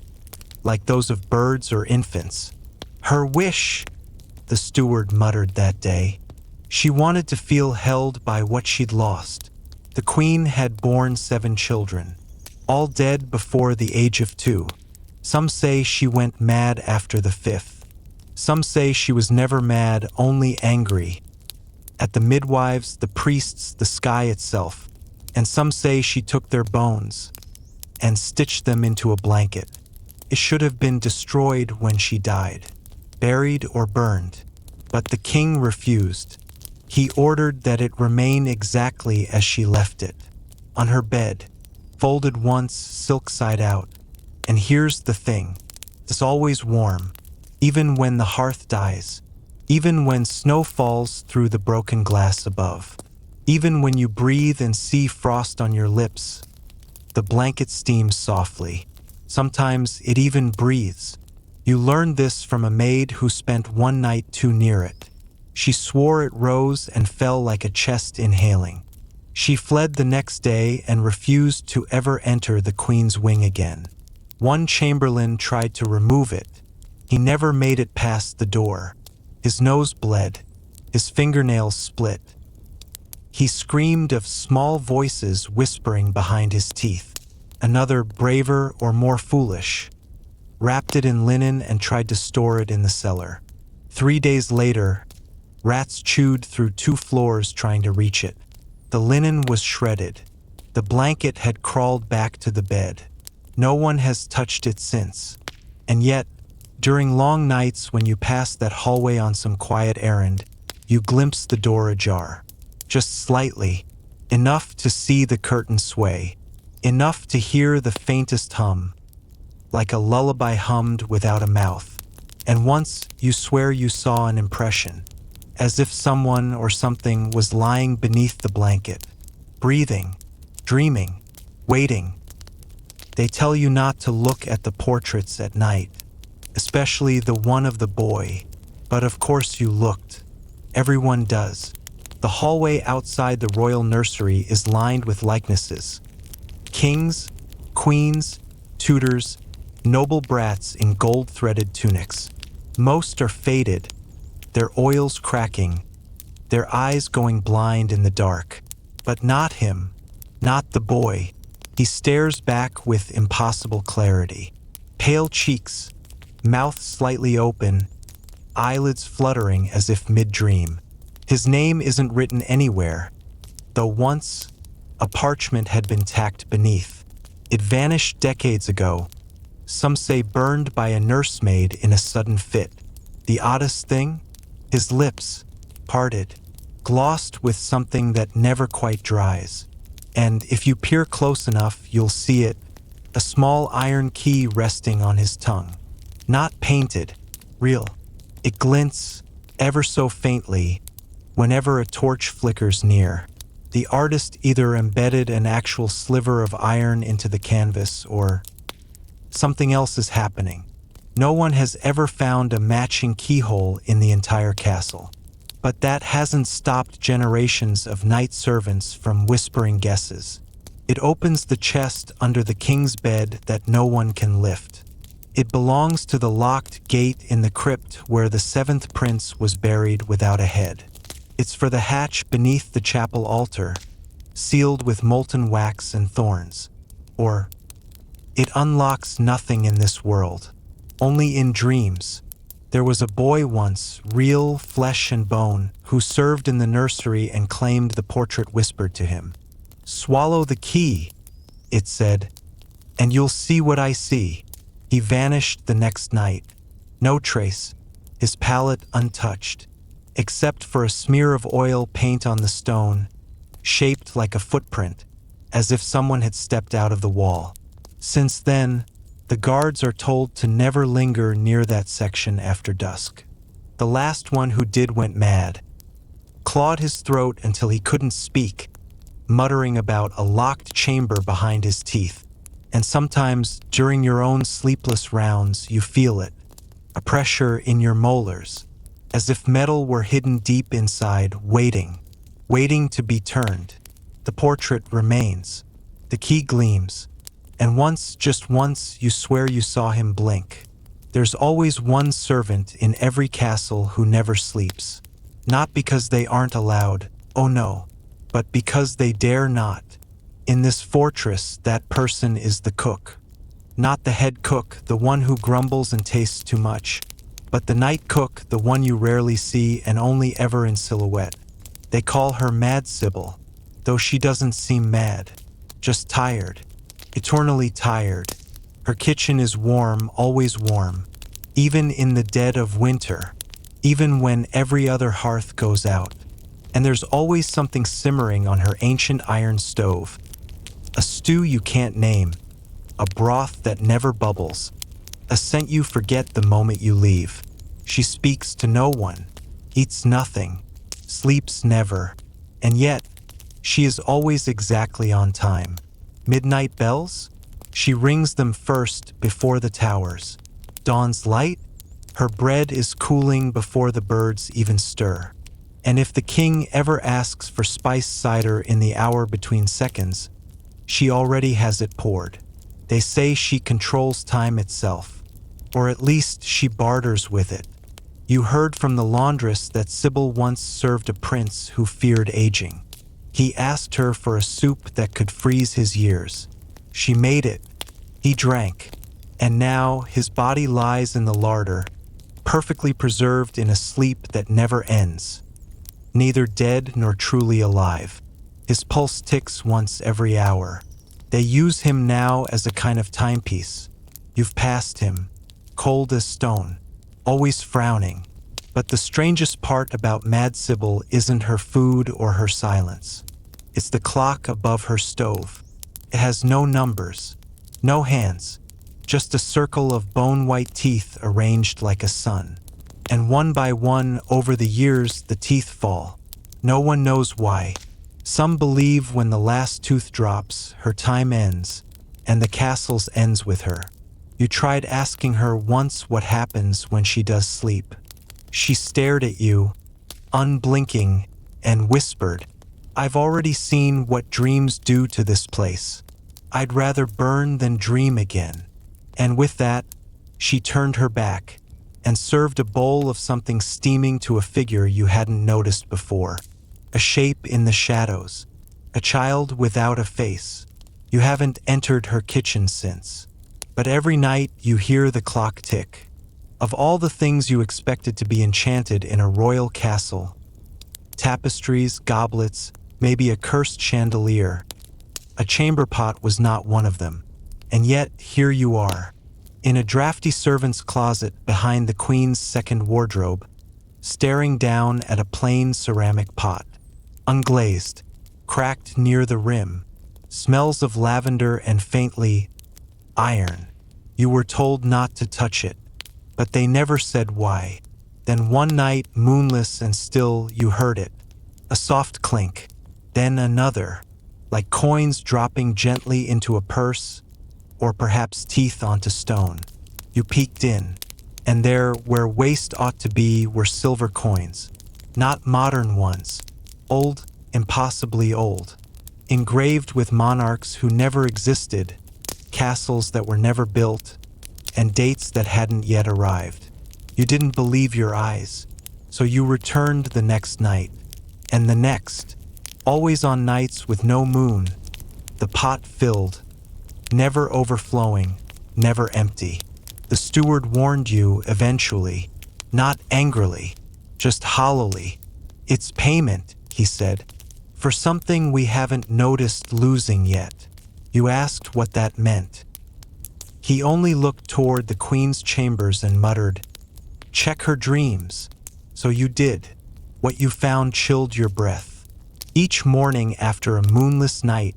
like those of birds or infants. Her wish, the steward muttered that day. She wanted to feel held by what she'd lost. The queen had borne 7 children, all dead before the age of 2. Some say she went mad after the 5th. Some say she was never mad, only angry. At the midwives, the priests, the sky itself. And some say she took their bones and stitched them into a blanket. It should have been destroyed when she died, buried or burned. But the king refused. He ordered that it remain exactly as she left it, on her bed, folded once, silk side out. And here's the thing, it's always warm, even when the hearth dies, even when snow falls through the broken glass above, even when you breathe and see frost on your lips. The blanket steams softly. Sometimes it even breathes. You learned this from a maid who spent one night too near it. She swore it rose and fell like a chest inhaling. She fled the next day and refused to ever enter the queen's wing again. One chamberlain tried to remove it. He never made it past the door. His nose bled. His fingernails split. He screamed of small voices whispering behind his teeth. Another, braver or more foolish, wrapped it in linen and tried to store it in the cellar. 3 days later, rats chewed through 2 floors trying to reach it. The linen was shredded. The blanket had crawled back to the bed. No one has touched it since. And yet, during long nights when you pass that hallway on some quiet errand, you glimpse the door ajar. Just slightly, enough to see the curtain sway, enough to hear the faintest hum, like a lullaby hummed without a mouth. And once you swear you saw an impression, as if someone or something was lying beneath the blanket, breathing, dreaming, waiting. They tell you not to look at the portraits at night, especially the one of the boy, but of course you looked. Everyone does. The hallway outside the royal nursery is lined with likenesses. Kings, queens, tutors, noble brats in gold-threaded tunics. Most are faded, their oils cracking, their eyes going blind in the dark. But not him, not the boy. He stares back with impossible clarity. Pale cheeks, mouth slightly open, eyelids fluttering as if mid-dream. His name isn't written anywhere, though once a parchment had been tacked beneath. It vanished decades ago, Some say burned by a nursemaid in a sudden fit. The oddest thing? His lips, parted, glossed with something that never quite dries. And if you peer close enough, you'll see it, a small iron key resting on his tongue. Not painted, real. It glints, ever so faintly, whenever a torch flickers near. The artist either embedded an actual sliver of iron into the canvas or something else is happening. No one has ever found a matching keyhole in the entire castle. But that hasn't stopped generations of night servants from whispering guesses. It opens the chest under the king's bed that no one can lift. It belongs to the locked gate in the crypt where the seventh prince was buried without a head. It's for the hatch beneath the chapel altar, sealed with molten wax and thorns. Or, it unlocks nothing in this world, only in dreams. There was a boy once, real flesh and bone, who served in the nursery and claimed the portrait whispered to him. "Swallow the key," it said, "and you'll see what I see." He vanished the next night. No trace, his palette untouched, except for a smear of oil paint on the stone, shaped like a footprint, as if someone had stepped out of the wall. Since then, the guards are told to never linger near that section after dusk. The last one who did went mad, clawed his throat until he couldn't speak, muttering about a locked chamber behind his teeth. And sometimes, during your own sleepless rounds, you feel it, a pressure in your molars, as if metal were hidden deep inside, waiting to be turned. The portrait remains, the key gleams, and once, just once, you swear you saw him blink. There's always one servant in every castle who never sleeps. Not because they aren't allowed, oh no, but because they dare not. In this fortress, that person is the cook. Not the head cook, the one who grumbles and tastes too much, but the night cook, the one you rarely see and only ever in silhouette. They call her Mad Sybil, though she doesn't seem mad, just tired, eternally tired. Her kitchen is warm, always warm, even in the dead of winter, even when every other hearth goes out. And there's always something simmering on her ancient iron stove. A stew you can't name, a broth that never bubbles, a scent you forget the moment you leave. She speaks to no one, eats nothing, sleeps never, and yet, she is always exactly on time. Midnight bells? She rings them first before the towers. Dawn's light? Her bread is cooling before the birds even stir. And if the king ever asks for spiced cider in the hour between seconds, she already has it poured. They say she controls time itself, or at least she barters with it. You heard from the laundress that Sybil once served a prince who feared aging. He asked her for a soup that could freeze his years. She made it. He drank. And now his body lies in the larder, perfectly preserved in a sleep that never ends. Neither dead nor truly alive. His pulse ticks once every hour. They use him now as a kind of timepiece. You've passed him, cold as stone, always frowning. But the strangest part about Mad Sybil isn't her food or her silence. It's the clock above her stove. It has no numbers, no hands, just a circle of bone-white teeth arranged like a sun. And one by one, over the years, the teeth fall. No one knows why. Some believe when the last tooth drops, her time ends, and the castle's ends with her. You tried asking her once what happens when she does sleep. She stared at you, unblinking, and whispered, "I've already seen what dreams do to this place. I'd rather burn than dream again." And with that, she turned her back and served a bowl of something steaming to a figure you hadn't noticed before. A shape in the shadows, a child without a face. You haven't entered her kitchen since. But every night you hear the clock tick. Of all the things you expected to be enchanted in a royal castle, tapestries, goblets, maybe a cursed chandelier, a chamber pot was not one of them. And yet, here you are, In a drafty servant's closet behind the queen's second wardrobe, staring down at a plain ceramic pot, unglazed, cracked near the rim, smells of lavender and faintly iron. You were told not to touch it, but they never said why. Then one night, moonless and still, you heard it. A soft clink, then another, like coins dropping gently into a purse, or perhaps teeth onto stone. You peeked in, and there, where waste ought to be, were silver coins. Not modern ones, old, impossibly old, engraved with monarchs who never existed, castles that were never built, and dates that hadn't yet arrived. You didn't believe your eyes, so you returned the next night, and the next, always on nights with no moon, the pot filled, never overflowing, never empty. The steward warned you eventually, not angrily, just hollowly. "It's payment," he said, "for something we haven't noticed losing yet." You asked what that meant. He only looked toward the queen's chambers and muttered, "Check her dreams." So you did. What you found chilled your breath. Each morning after a moonless night,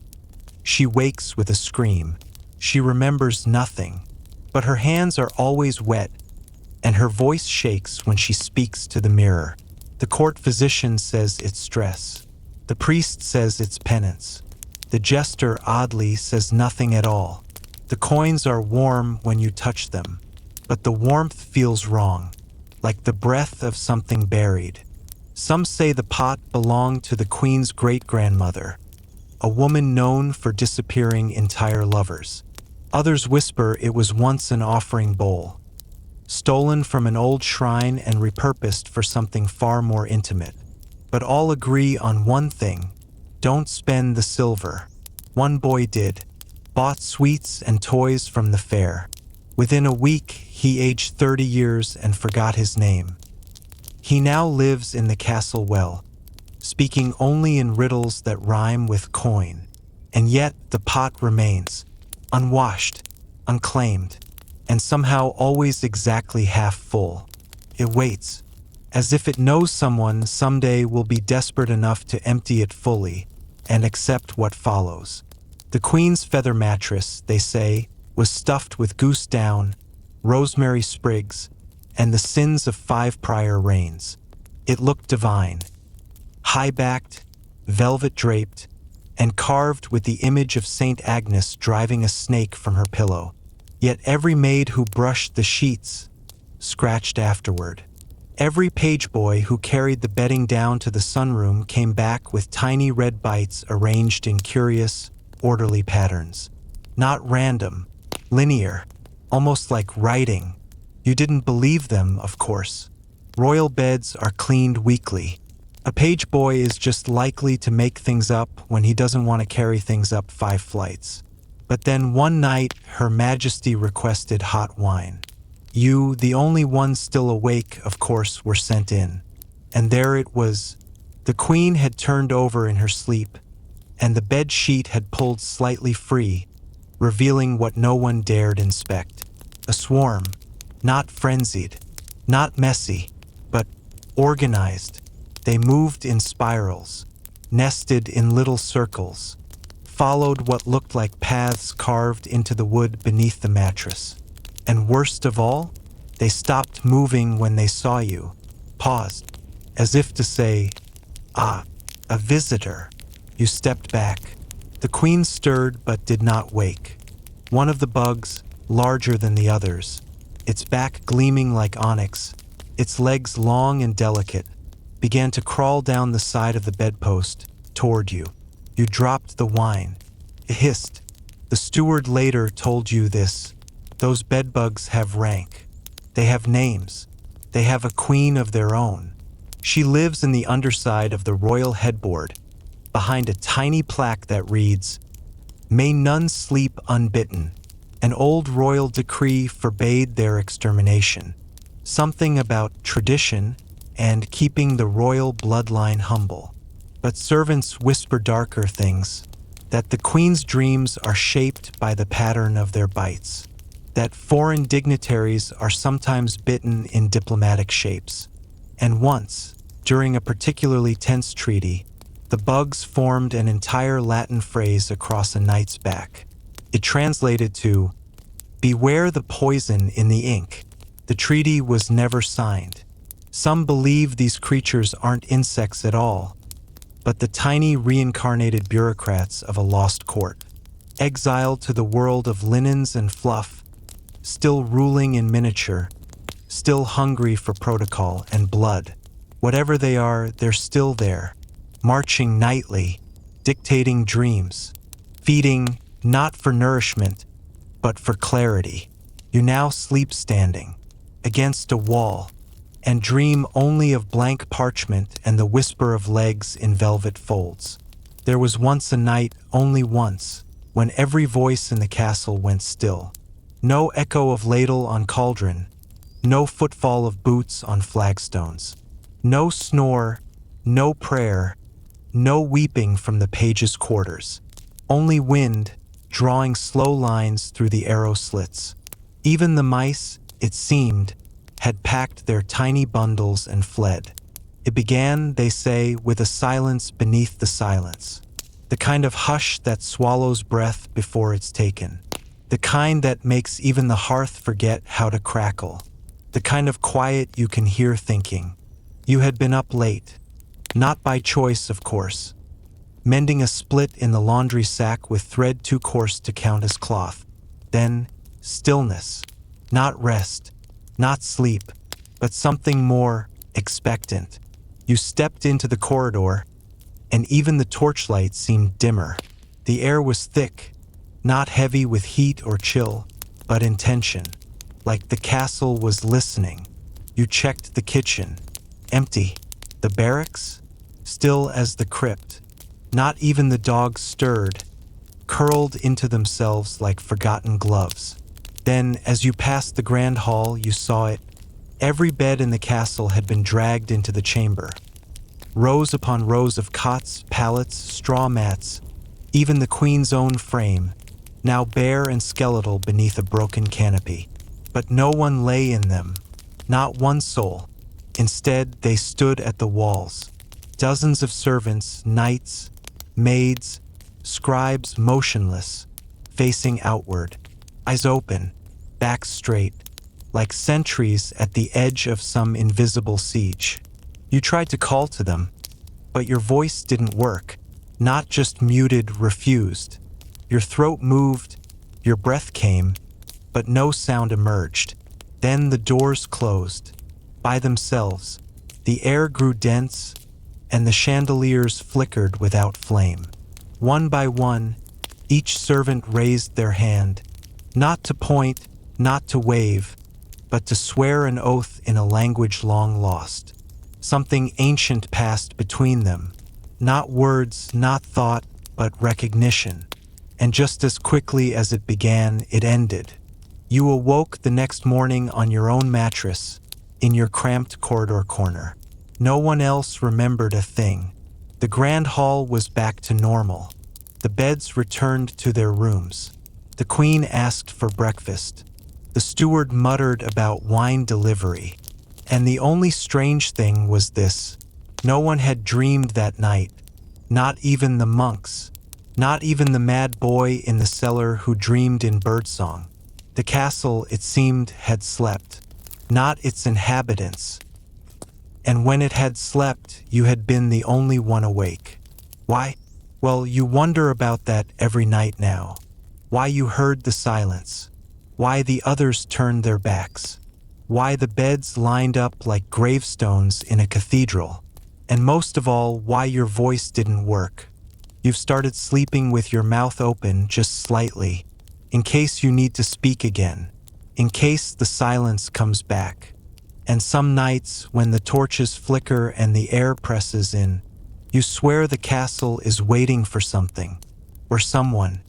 she wakes with a scream. She remembers nothing, but her hands are always wet, and her voice shakes when she speaks to the mirror. The court physician says it's stress. The priest says it's penance. The jester, oddly, says nothing at all. The coins are warm when you touch them, but the warmth feels wrong, like the breath of something buried. Some say the pot belonged to the queen's great-grandmother, a woman known for disappearing entire lovers. Others whisper it was once an offering bowl, stolen from an old shrine and repurposed for something far more intimate. But all agree on one thing: don't spend the silver. One boy did, bought sweets and toys from the fair. Within a week, he aged 30 years and forgot his name. He now lives in the castle well, speaking only in riddles that rhyme with coin. And yet the pot remains, unwashed, unclaimed, and somehow always exactly half full. It waits, as if it knows someone someday will be desperate enough to empty it fully and accept what follows. The queen's feather mattress, they say, was stuffed with goose down, rosemary sprigs, and the sins of 5 prior reigns. It looked divine, high-backed, velvet-draped, and carved with the image of Saint Agnes driving a snake from her pillow. Yet every maid who brushed the sheets scratched afterward. Every page boy who carried the bedding down to the sunroom came back with tiny red bites arranged in curious, orderly patterns. Not random, linear, almost like writing. You didn't believe them, of course. Royal beds are cleaned weekly. A page boy is just likely to make things up when he doesn't want to carry things up 5 flights. But then one night, Her Majesty requested hot wine. You, the only one still awake, of course, were sent in. And there it was. The queen had turned over in her sleep, and the bed sheet had pulled slightly free, revealing what no one dared inspect. A swarm, not frenzied, not messy, but organized. They moved in spirals, nested in little circles, followed what looked like paths carved into the wood beneath the mattress. And worst of all, they stopped moving when they saw you, paused, as if to say, "Ah, a visitor." You stepped back. The queen stirred but did not wake. One of the bugs, larger than the others, its back gleaming like onyx, its legs long and delicate, began to crawl down the side of the bedpost toward you. You dropped the wine. It hissed. The steward later told you this. Those bedbugs have rank. They have names. They have a queen of their own. She lives in the underside of the royal headboard, behind a tiny plaque that reads, "May none sleep unbitten." An old royal decree forbade their extermination. Something about tradition and keeping the royal bloodline humble. But servants whisper darker things, that the queen's dreams are shaped by the pattern of their bites. that foreign dignitaries are sometimes bitten in diplomatic shapes. And once, during a particularly tense treaty, the bugs formed an entire Latin phrase across a knight's back. It translated to, "Beware the poison in the ink." The treaty was never signed. Some believe these creatures aren't insects at all, but the tiny reincarnated bureaucrats of a lost court, exiled to the world of linens and fluff, still ruling in miniature, still hungry for protocol and blood. Whatever they are, they're still there, marching nightly, dictating dreams, feeding not for nourishment, but for clarity. You now sleep standing against a wall and dream only of blank parchment and the whisper of legs in velvet folds. There was once a night, only once, when every voice in the castle went still. No echo of ladle on cauldron, no footfall of boots on flagstones, no snore, no prayer, no weeping from the page's quarters. Only wind, drawing slow lines through the arrow slits. Even the mice, it seemed, had packed their tiny bundles and fled. It began, they say, with a silence beneath the silence. The kind of hush that swallows breath before it's taken. The kind that makes even the hearth forget how to crackle. The kind of quiet you can hear thinking. You had been up late. Not by choice, of course. Mending a split in the laundry sack with thread too coarse to count as cloth. Then, stillness. Not rest. Not sleep. But something more expectant. You stepped into the corridor, and even the torchlight seemed dimmer. The air was thick, not heavy with heat or chill, but in tension, like the castle was listening. You checked the kitchen. Empty. The barracks? Still as the crypt. Not even the dogs stirred, curled into themselves like forgotten gloves. Then, as you passed the grand hall, you saw it. Every bed in the castle had been dragged into the chamber. Rows upon rows of cots, pallets, straw mats, even the queen's own frame, now bare and skeletal beneath a broken canopy. But no one lay in them, not one soul. Instead, they stood at the walls. Dozens of servants, knights, maids, scribes motionless, facing outward, eyes open, backs straight, like sentries at the edge of some invisible siege. You tried to call to them, but your voice didn't work. Not just muted, refused. Your throat moved, your breath came, but no sound emerged. Then the doors closed, by themselves. The air grew dense, and the chandeliers flickered without flame. One by one, each servant raised their hand, not to point, not to wave, but to swear an oath in a language long lost. Something ancient passed between them, not words, not thought, but recognition. And just as quickly as it began, it ended. You awoke the next morning on your own mattress, in your cramped corridor corner. No one else remembered a thing. The grand hall was back to normal. The beds returned to their rooms. The queen asked for breakfast. The steward muttered about wine delivery. And the only strange thing was this. No one had dreamed that night. Not even the monks. Not even the mad boy in the cellar who dreamed in birdsong. The castle, it seemed, had slept. Not its inhabitants. And when it had slept, you had been the only one awake. Why? Well, you wonder about that every night now. Why you heard the silence. Why the others turned their backs. Why the beds lined up like gravestones in a cathedral. And most of all, why your voice didn't work. You've started sleeping with your mouth open just slightly, in case you need to speak again, in case the silence comes back. And some nights, when the torches flicker and the air presses in, you swear the castle is waiting for something, or someone,